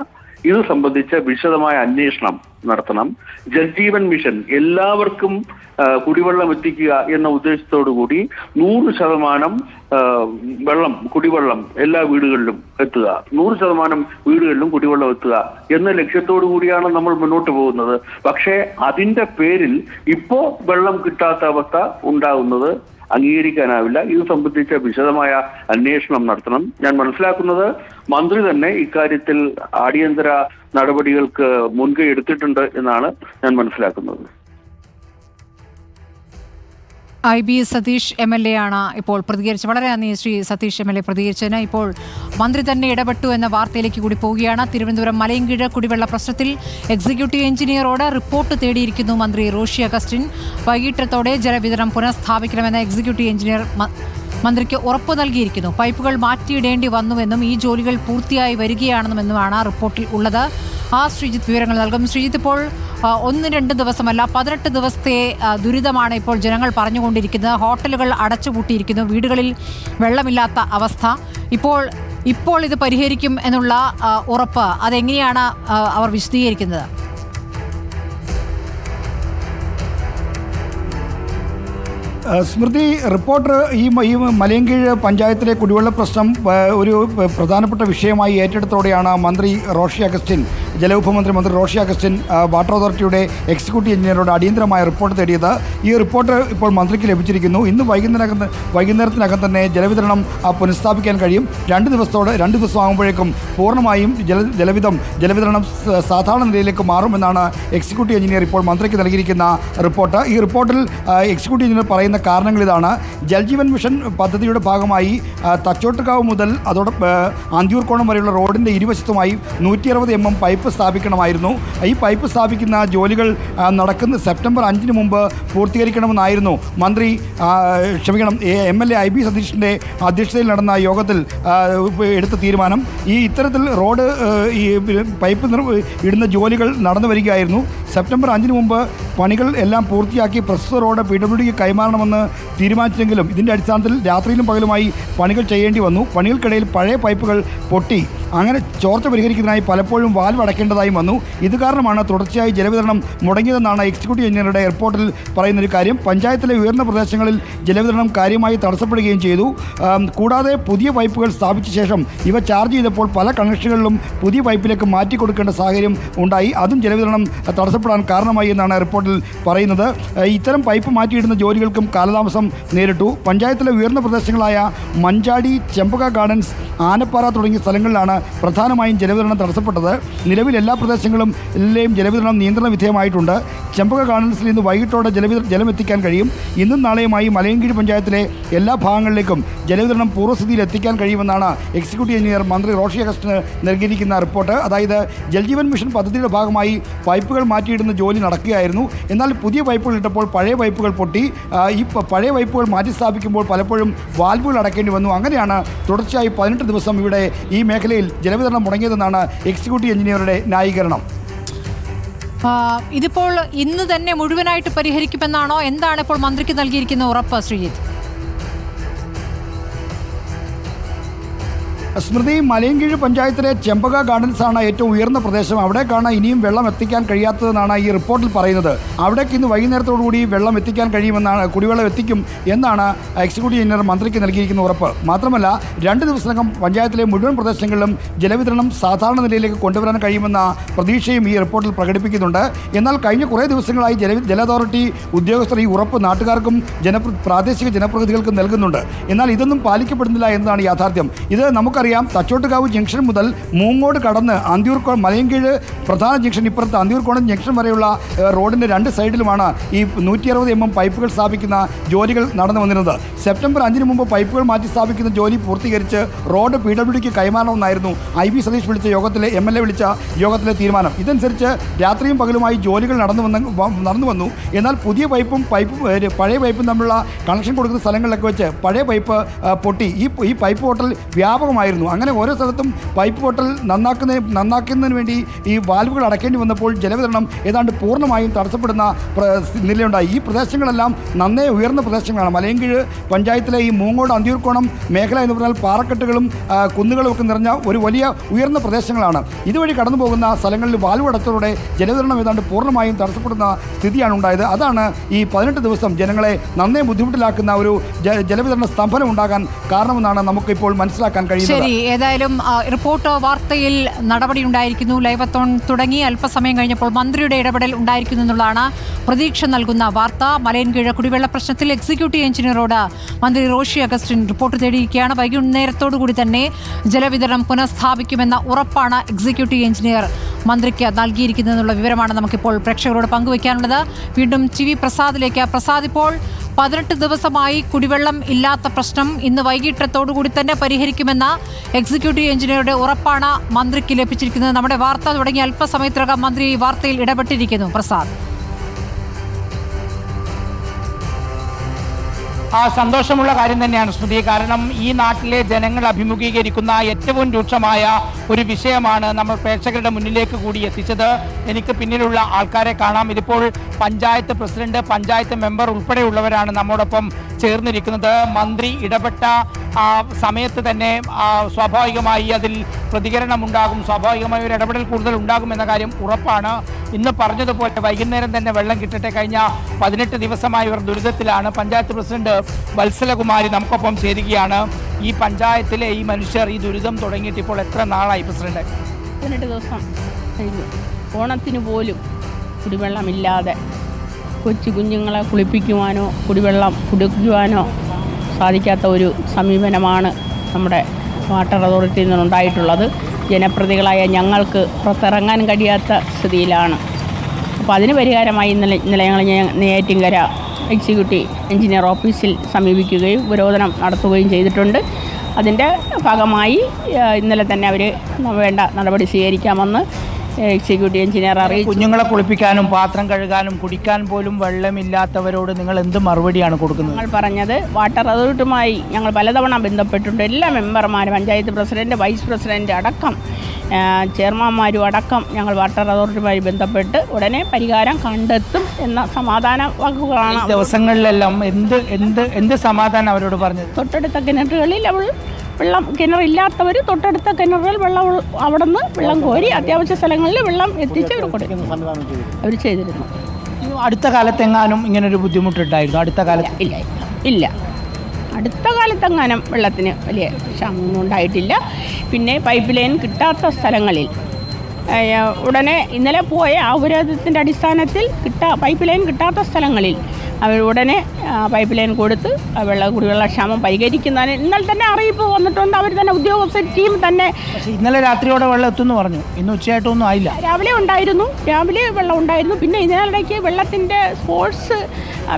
ഇത് സംബന്ധിച്ച വിശദമായ അന്വേഷണം നടത്തണം. ജൽജീവൻ മിഷൻ എല്ലാവർക്കും കുടിവെള്ളം എത്തിക്കുക എന്ന ഉദ്ദേശത്തോടു കൂടി 100% വെള്ളം, കുടിവെള്ളം എല്ലാ വീടുകളിലും എത്തുക, 100% വീടുകളിലും കുടിവെള്ളം എത്തുക എന്ന ലക്ഷ്യത്തോടു കൂടിയാണ് നമ്മൾ മുന്നോട്ട് പോകുന്നത്. പക്ഷേ അതിന്റെ പേരിൽ ഇപ്പോ വെള്ളം കിട്ടാത്ത അവസ്ഥ ഉണ്ടാകുന്നത് അംഗീകരിക്കാനാവില്ല. ഇത് സംബന്ധിച്ച വിശദമായ അന്വേഷണം നടത്തണം. ഞാൻ മനസ്സിലാക്കുന്നത് മന്ത്രി തന്നെ ഇക്കാര്യത്തിൽ അടിയന്തര നടപടികൾക്ക് മുൻകൈ എടുത്തിട്ടുണ്ട് എന്നാണ് ഞാൻ മനസ്സിലാക്കുന്നത്. IB സതീഷ് MLA ആണ് ഇപ്പോൾ പ്രതികരിച്ചത്. വളരെ നന്ദി ശ്രീ സതീഷ് MLA പ്രതികരിച്ചതിന്. ഇപ്പോൾ മന്ത്രി തന്നെ ഇടപെട്ടു എന്ന വാർത്തയിലേക്ക് കൂടി പോവുകയാണ്. തിരുവനന്തപുരം മലയൻകീഴ് കുടിവെള്ള പ്രശ്നത്തിൽ എക്സിക്യൂട്ടീവ് എഞ്ചിനീയറോട് റിപ്പോർട്ട് തേടിയിരിക്കുന്നു മന്ത്രി റോഷി അഗസ്റ്റിൻ. വൈകിട്ടത്തോടെ ജലവിതരണം പുനഃസ്ഥാപിക്കണമെന്ന എക്സിക്യൂട്ടീവ് എഞ്ചിനീയർ മന്ത്രിക്ക് ഉറപ്പ് നൽകിയിരിക്കുന്നു. പൈപ്പുകൾ മാറ്റിയിടേണ്ടി വന്നുവെന്നും ഈ ജോലികൾ പൂർത്തിയായി വരികയാണെന്നുമെന്നുമാണ് റിപ്പോർട്ടിൽ ഉള്ളത്. ശ്രീജിത്ത് വിവരങ്ങൾ നൽകും. ശ്രീജിത്ത്, ഇപ്പോൾ 1-2 ദിവസമല്ല 18 ദിവസത്തെ ദുരിതമാണ് ഇപ്പോൾ ജനങ്ങൾ പറഞ്ഞുകൊണ്ടിരിക്കുന്നത്. ഹോട്ടലുകൾ അടച്ചുപൂട്ടിയിരിക്കുന്നു, വീടുകളിൽ വെള്ളമില്ലാത്ത അവസ്ഥ. ഇപ്പോൾ ഇത് പരിഹരിക്കും എന്നുള്ള ഉറപ്പ് അതെങ്ങനെയാണ് അവർ വിശദീകരിക്കുന്നത്? സ്മൃതി, റിപ്പോർട്ടർ ഈ മലയൻകീഴ് പഞ്ചായത്തിലെ കുടിവെള്ള പ്രശ്നം ഒരു പ്രധാനപ്പെട്ട വിഷയമായി ഏറ്റെടുത്തോടെയാണ് മന്ത്രി റോഷി അഗസ്റ്റിൻ, ജലവിഭവമന്ത്രി മന്ത്രി റോഷി അഗസ്റ്റിൻ വാട്ടർ അതോറിറ്റിയുടെ എക്സിക്യൂട്ടീവ് എഞ്ചിനീയറോട് അടിയന്തരമായ റിപ്പോർട്ട് തേടിയത്. ഈ റിപ്പോർട്ട് ഇപ്പോൾ മന്ത്രിക്ക് ലഭിച്ചിരിക്കുന്നു. ഇന്ന് വൈകുന്നേരത്തിനകം തന്നെ ജലവിതരണം പുനഃസ്ഥാപിക്കാൻ കഴിയും. 2 ദിവസമാകുമ്പോഴേക്കും പൂർണ്ണമായും ജലവിതരണം സാധാരണ നിലയിലേക്ക് മാറുമെന്നാണ് എക്സിക്യൂട്ടീവ് എഞ്ചിനീയർ ഇപ്പോൾ മന്ത്രിക്ക് നൽകിയിരിക്കുന്ന റിപ്പോർട്ട്. ഈ റിപ്പോർട്ടിൽ എക്സിക്യൂട്ടീവ് എഞ്ചിനീയർ പറയുന്ന കാരണങ്ങൾ ഇതാണ്. ജൽജീവൻ മിഷൻ പദ്ധതിയുടെ ഭാഗമായി തച്ചോട്ടുകാവ് മുതൽ അന്തിയൂർക്കോണം വരെയുള്ള റോഡിൻ്റെ ഇരുവശത്തുമായി 160 mm പൈപ്പ് സ്ഥാപിക്കണമായിരുന്നു. ഈ പൈപ്പ് സ്ഥാപിക്കുന്ന ജോലികൾ നടക്കുന്ന സെപ്റ്റംബർ 5 മുമ്പ് പൂർത്തീകരിക്കണമെന്നായിരുന്നു MLA IB സതീഷിൻ്റെ അധ്യക്ഷതയിൽ നടന്ന യോഗത്തിൽ എടുത്ത തീരുമാനം. ഇത്തരത്തിൽ റോഡ് ഈ പൈപ്പ് ഇടുന്ന ജോലികൾ നടന്നു വരികയായിരുന്നു. സെപ്റ്റംബർ 5 മുമ്പ് പണികൾ എല്ലാം പൂർത്തിയാക്കി പ്രസ്തുത റോഡ് PWDക്ക് കൈമാറണമെന്ന് തീരുമാനിച്ചെങ്കിലും ഇതിൻ്റെ അടിസ്ഥാനത്തിൽ രാത്രിയിലും പകലുമായി പണികൾ ചെയ്യേണ്ടി വന്നു. പണികൾക്കിടയിൽ പഴയ പൈപ്പുകൾ പൊട്ടി. അങ്ങനെ ചോർച്ച പരിഹരിക്കുന്നതിനായി പലപ്പോഴും വാൽവ് അടയ്ക്കേണ്ടതായും വന്നു. ഇത് കാരണമാണ് തുടർച്ചയായി ജലവിതരണം മുടങ്ങിയതെന്നാണ് എക്സിക്യൂട്ടീവ് എഞ്ചിനീയറുടെ റിപ്പോർട്ടിൽ പറയുന്നൊരു കാര്യം. പഞ്ചായത്തിലെ ഉയർന്ന പ്രദേശങ്ങളിൽ ജലവിതരണം കാര്യമായി തടസ്സപ്പെടുകയും ചെയ്തു. കൂടാതെ പുതിയ പൈപ്പുകൾ സ്ഥാപിച്ച ശേഷം ഇവ ചാർജ് ചെയ്തപ്പോൾ പല കണക്ഷനുകളിലും പുതിയ പൈപ്പിലേക്ക് മാറ്റിക്കൊടുക്കേണ്ട സാഹചര്യം ഉണ്ടായി. അതും ജലവിതരണം തടസ്സപ്പെടാൻ കാരണമായി എന്നാണ് റിപ്പോർട്ടിൽ പറയുന്നത്. ഇത്തരം പൈപ്പ് മാറ്റിയിടുന്ന ജോലികൾക്കും കാലതാമസം നേരിട്ടു. പഞ്ചായത്തിലെ ഉയർന്ന പ്രദേശങ്ങളായ മഞ്ചാടി, ചെമ്പക ഗാർഡൻസ്, ആനപ്പാറ തുടങ്ങിയ സ്ഥലങ്ങളിലാണ് പ്രധാനമായും ജലവിതരണം തടസ്സപ്പെട്ടത്. നിലവിൽ എല്ലാ പ്രദേശങ്ങളിലെയും ജലവിതരണം നിയന്ത്രണ വിധേയമായിട്ടുണ്ട്. ചെമ്പക ഗാർഡൻസിൽ ഇന്ന് വൈകിട്ടോടെ ജലം എത്തിക്കാൻ കഴിയും. ഇന്നും നാളെയുമായി മലയൻകീഴ് പഞ്ചായത്തിലെ എല്ലാ ഭാഗങ്ങളിലേക്കും ജലവിതരണം പൂർവ്വസ്ഥിതിയിൽ എത്തിക്കാൻ കഴിയുമെന്നാണ് എക്സിക്യൂട്ടീവ് എഞ്ചിനീയർ മന്ത്രി റോഷി അഗസ്റ്റിന് നൽകിയിരിക്കുന്ന റിപ്പോർട്ട്. അതായത് ജൽജീവൻ മിഷൻ പദ്ധതിയുടെ ഭാഗമായി പൈപ്പുകൾ മാറ്റിയിടുന്ന ജോലി നടക്കുകയായിരുന്നു. എന്നാൽ പുതിയ പൈപ്പുകൾ ഇട്ടപ്പോൾ പഴയ പൈപ്പുകൾ പൊട്ടി. ഈ പഴയ പൈപ്പുകൾ മാറ്റി സ്ഥാപിക്കുമ്പോൾ പലപ്പോഴും വാൽവുകൾ അടയ്ക്കേണ്ടി വന്നു. അങ്ങനെയാണ് തുടർച്ചയായി 18 ദിവസം ഇവിടെ ഈ മേഖലയിൽ ജലവിതരണം മുടങ്ങിയതെന്നാണ് എക്സിക്യൂട്ടീവ് എഞ്ചിനീയറുടെ ന്യായീകരണം. ഇതിപ്പോൾ ഇന്ന് തന്നെ മുഴുവനായിട്ട് പരിഹരിക്കുമെന്നാണോ? എന്താണ് ഇപ്പോൾ മന്ത്രിക്ക് നൽകിയിരിക്കുന്ന ഉറപ്പ്, ശ്രീജിത്ത്? സ്മൃതി, മലയൻകീഴ് പഞ്ചായത്തിലെ ചെമ്പക ഗാർഡൻസ് ആണ് ഏറ്റവും ഉയർന്ന പ്രദേശം. അവിടേക്കാണ് ഇനിയും വെള്ളം എത്തിക്കാൻ കഴിയാത്തതെന്നാണ് ഈ റിപ്പോർട്ടിൽ പറയുന്നത്. അവിടേക്ക് ഇന്ന് വൈകുന്നേരത്തോടുകൂടി വെള്ളം എത്തിക്കാൻ കഴിയുമെന്നാണ്, കുടിവെള്ളം എത്തിക്കും എന്നാണ് എക്സിക്യൂട്ടീവ് എഞ്ചിനീയർ മന്ത്രിക്ക് നൽകിയിരിക്കുന്ന ഉറപ്പ്. മാത്രമല്ല 2 ദിവസത്തിനകം പഞ്ചായത്തിലെ മുഴുവൻ പ്രദേശങ്ങളിലും ജലവിതരണം സാധാരണ നിലയിലേക്ക് കൊണ്ടുവരാൻ കഴിയുമെന്ന പ്രതീക്ഷയും ഈ റിപ്പോർട്ടിൽ പ്രകടിപ്പിക്കുന്നുണ്ട്. എന്നാൽ കഴിഞ്ഞ കുറേ ദിവസങ്ങളായി ജല അതോറിറ്റി ഉദ്യോഗസ്ഥർ ഈ ഉറപ്പ് നാട്ടുകാർക്കും പ്രാദേശിക ജനപ്രതിനിധികൾക്കും നൽകുന്നുണ്ട്. എന്നാൽ ഇതൊന്നും പാലിക്കപ്പെടുന്നില്ല എന്നതാണ് യാഥാർത്ഥ്യം. ഇത് നമുക്ക് നമുക്കറിയാം തച്ചോട്ടുകാവ് ജംഗ്ഷൻ മുതൽ മൂങ്ങോട് കടന്ന് അന്തിയൂർക്കോണം മലയൻകീഴ് പ്രധാന ജംഗ്ഷൻ ഇപ്പുറത്ത് അന്തിയൂർക്കോണം ജംഗ്ഷൻ വരെയുള്ള റോഡിൻ്റെ 2 സൈഡിലുമാണ് ഈ 160 mm പൈപ്പുകൾ സ്ഥാപിക്കുന്ന ജോലികൾ നടന്നു വന്നിരുന്നത്. സെപ്റ്റംബർ 5 മുമ്പ് പൈപ്പുകൾ മാറ്റി സ്ഥാപിക്കുന്ന ജോലി പൂർത്തീകരിച്ച് റോഡ് PWDക്ക് കൈമാറണമെന്നായിരുന്നു IB സതീഷ് വിളിച്ച യോഗത്തിലെ MLA വിളിച്ച യോഗത്തിലെ തീരുമാനം. ഇതനുസരിച്ച് രാത്രിയും പകലുമായി ജോലികൾ നടന്നു വന്നു. എന്നാൽ പുതിയ പൈപ്പും പഴയ പൈപ്പും തമ്മിലുള്ള കണക്ഷൻ കൊടുക്കുന്ന സ്ഥലങ്ങളിലൊക്കെ വെച്ച് പഴയ പൈപ്പ് പൊട്ടി. ഈ പൈപ്പ് പൊട്ടൽ വ്യാപകമായിരുന്നു. അങ്ങനെ ഓരോ സ്ഥലത്തും പൈപ്പ് പൊട്ടൽ നന്നാക്കുന്നതിന് വേണ്ടി ഈ വാൽവുകൾ അടയ്ക്കേണ്ടി വന്നപ്പോൾ ജലവിതരണം ഏതാണ്ട് പൂർണ്ണമായും തടസ്സപ്പെടുന്ന നിലയുണ്ടായി. ഈ പ്രദേശങ്ങളെല്ലാം നന്നേ ഉയർന്ന പ്രദേശങ്ങളാണ്. മലയൻകീഴ് പഞ്ചായത്തിലെ ഈ മൂങ്ങോട് അന്തിയൂർക്കോണം മേഖല എന്ന് പറഞ്ഞാൽ പാറക്കെട്ടുകളും കുന്നുകളും ഒക്കെ നിറഞ്ഞ ഒരു വലിയ ഉയർന്ന പ്രദേശങ്ങളാണ്. ഇതുവഴി കടന്നു പോകുന്ന സ്ഥലങ്ങളിൽ വാൽവ് അടച്ചതോടെ ജലവിതരണം ഏതാണ്ട് പൂർണ്ണമായും തടസ്സപ്പെടുന്ന സ്ഥിതിയാണ് ഉണ്ടായത്. അതാണ് ഈ 18 ദിവസം ജനങ്ങളെ നന്നേ ബുദ്ധിമുട്ടിലാക്കുന്ന ഒരു ജലവിതരണ സ്തംഭനം ഉണ്ടാകാൻ കാരണമെന്നാണ് നമുക്കിപ്പോൾ മനസ്സിലാക്കാൻ കഴിയുന്നത്. ശരി, ഏതായാലും റിപ്പോർട്ട് വാർത്തയിൽ നടപടി ഉണ്ടായിരിക്കുന്നു. ലൈവത്തോൺ തുടങ്ങി അല്പസമയം കഴിഞ്ഞപ്പോൾ മന്ത്രിയുടെ ഇടപെടൽ ഉണ്ടായിരിക്കുന്നു എന്നുള്ളതാണ് പ്രതീക്ഷ നൽകുന്ന വാർത്ത. മലയൻകീഴ് കുടിവെള്ള പ്രശ്നത്തിൽ എക്സിക്യൂട്ടീവ് എഞ്ചിനീയറോട് മന്ത്രി റോഷി അഗസ്റ്റിൻ റിപ്പോർട്ട് തേടിയിരിക്കുകയാണ്. വൈകുന്നേരത്തോടുകൂടി തന്നെ ജലവിതരണം പുനഃസ്ഥാപിക്കുമെന്ന ഉറപ്പാണ് എക്സിക്യൂട്ടീവ് എഞ്ചിനീയർ മന്ത്രിക്ക് നൽകിയിരിക്കുന്നതെന്നുള്ള വിവരമാണ് നമുക്കിപ്പോൾ പ്രേക്ഷകരോട് പങ്കുവയ്ക്കാനുള്ളത്. വീണ്ടും TV പ്രസാദിലേക്ക്. പ്രസാദ്, ഇപ്പോൾ 18 ദിവസമായി കുടിവെള്ളം ഇല്ലാത്ത പ്രശ്നം ഇന്ന് വൈകിട്ടത്തോടുകൂടി തന്നെ പരിഹരിക്കുമെന്ന എക്സിക്യൂട്ടീവ് എഞ്ചിനീയറുടെ ഉറപ്പാണ് മന്ത്രിക്ക് ലഭിച്ചിരിക്കുന്നത്. നമ്മുടെ വാർത്ത തുടങ്ങിയ അല്പസമയത്തിനകം മന്ത്രി വാർത്തയിൽ ഇടപെട്ടിരിക്കുന്നു. പ്രസാദ്, സന്തോഷമുള്ള കാര്യം തന്നെയാണ് സ്മൃതി. കാരണം ഈ നാട്ടിലെ ജനങ്ങൾ അഭിമുഖീകരിക്കുന്ന ഏറ്റവും രൂക്ഷമായ ഒരു വിഷയമാണ് നമ്മൾ പ്രേക്ഷകരുടെ മുന്നിലേക്ക് കൂടി എത്തിച്ചത്. എനിക്ക് പിന്നിലുള്ള ആൾക്കാരെ കാണാം. ഇതിപ്പോൾ പഞ്ചായത്ത് പ്രസിഡന്റ്, പഞ്ചായത്ത് മെമ്പർ ഉൾപ്പെടെയുള്ളവരാണ് നമ്മോടൊപ്പം ചേർന്നിരിക്കുന്നത്. മന്ത്രി ഇടപെട്ട സമയത്ത് തന്നെ സ്വാഭാവികമായി അതിൽ പ്രതികരണമുണ്ടാകും, സ്വാഭാവികമായി ഒരു ഇടപെടൽ കൂടുതൽ ഉണ്ടാകുമെന്ന കാര്യം ഉറപ്പാണ്. ഇന്ന് പറഞ്ഞതുപോലെ വൈകുന്നേരം തന്നെ വെള്ളം കിട്ടട്ടെ. കഴിഞ്ഞ 18 ദിവസമായി ഇവർ ദുരിതത്തിലാണ്. പഞ്ചായത്ത് പ്രസിഡന്റ് വത്സലകുമാരി നമുക്കൊപ്പം ചേരുകയാണ്. ഈ പഞ്ചായത്തിലെ ഈ മനുഷ്യർ ഈ ദുരിതം തുടങ്ങിയിട്ട് ഇപ്പോൾ എത്ര നാളായി പ്രസിഡന്റ്? 18 ദിവസം കഴിഞ്ഞു. ഓണത്തിന് പോലും കുടിവെള്ളമില്ലാതെ കൊച്ചു കുഞ്ഞുങ്ങളെ കുളിപ്പിക്കുവാനോ കുടിവെള്ളം കുടിക്കുവാനോ സാധിക്കാത്ത ഒരു സമീപനമാണ് നമ്മുടെ വാട്ടർ അതോറിറ്റിയിൽ നിന്നുണ്ടായിട്ടുള്ളത്. ജനപ്രതികളായ ഞങ്ങൾക്ക് പുറത്തിറങ്ങാൻ കഴിയാത്ത സ്ഥിതിയിലാണ്. അപ്പോൾ അതിന് പരിഹാരമായി ഇന്നലെ ഞങ്ങൾ നെയ്യാറ്റിൻകര എക്സിക്യൂട്ടീവ് എഞ്ചിനീയർ ഓഫീസിൽ സമീപിക്കുകയും ഉപരോധനം നടത്തുകയും ചെയ്തിട്ടുണ്ട്. അതിൻ്റെ ഭാഗമായി ഇന്നലെ തന്നെ അവർ വേണ്ട നടപടി സ്വീകരിക്കാമെന്ന് എക്സിക്യൂട്ടീവ് എഞ്ചിനീയർ അറിയിച്ചു. കുഞ്ഞുങ്ങളെ കുളിപ്പിക്കാനും പാത്രം കഴുകാനും കുടിക്കാൻ പോലും വെള്ളമില്ലാത്തവരോട് നിങ്ങൾ എന്ത് മറുപടിയാണ് കൊടുക്കുന്നത്? ഞങ്ങൾ പറഞ്ഞത് വാട്ടർ അതോറിറ്റിയുമായി ഞങ്ങൾ പലതവണ ബന്ധപ്പെട്ടിട്ടുണ്ട്. എല്ലാ മെമ്പർമാരും, പഞ്ചായത്ത് പ്രസിഡന്റ്, വൈസ് പ്രസിഡന്റ് അടക്കം, ചെയർമാന്മാരും അടക്കം ഞങ്ങൾ വാട്ടർ അതോറിറ്റിയുമായി ബന്ധപ്പെട്ട് ഉടനെ പരിഹാരം കണ്ടെത്തും എന്ന സമാധാന വാക്കുകളാണ്. ദിവസങ്ങളിലെല്ലാം എന്ത് സമാധാനം അവരോട് പറഞ്ഞത്? തൊട്ടടുത്ത കിണറുകളിൽ വെള്ളം കിണറില്ലാത്തവർ തൊട്ടടുത്ത കിണറുകൾ അവിടെ നിന്ന് വെള്ളം കോരി അത്യാവശ്യ സ്ഥലങ്ങളിൽ വെള്ളം എത്തിച്ച് അവർ ചെയ്തിരുന്നു. അടുത്ത കാലത്തെങ്ങാനും ഇങ്ങനൊരു ബുദ്ധിമുട്ടുണ്ടായിരുന്നു? അടുത്ത കാലത്ത് ഇല്ല അടുത്ത കാലത്തെങ്ങാനും വെള്ളത്തിന് വലിയ ക്ഷാമമൊന്നും ഉണ്ടായിട്ടില്ല. പിന്നെ പൈപ്പ് ലൈൻ കിട്ടാത്ത സ്ഥലങ്ങളിൽ ഉടനെ ഇന്നലെ പോയ ഔപചാരികത്തിൻ്റെ അടിസ്ഥാനത്തിൽ പൈപ്പ് ലൈൻ കിട്ടാത്ത സ്ഥലങ്ങളിൽ അവർ ഉടനെ പൈപ്പ് ലൈൻ കൊടുത്ത് കുടിവെള്ളക്ഷാമം പരിഹരിക്കുന്നതിന് ഇന്നലെ തന്നെ അറിയിപ്പ് വന്നിട്ടുണ്ട്. അവർ തന്നെ ഉദ്യോഗസ്ഥ ടീം തന്നെ. ഇന്നലെ രാത്രിയോടെ വെള്ളം എത്തുമെന്ന് പറഞ്ഞു. ഇന്ന് ഉച്ചയായിട്ടൊന്നും ആയില്ല. രാവിലെ വെള്ളം ഉണ്ടായിരുന്നു. പിന്നെ ഇതിനിടയ്ക്ക് വെള്ളത്തിൻ്റെ സ്പോർട്സ്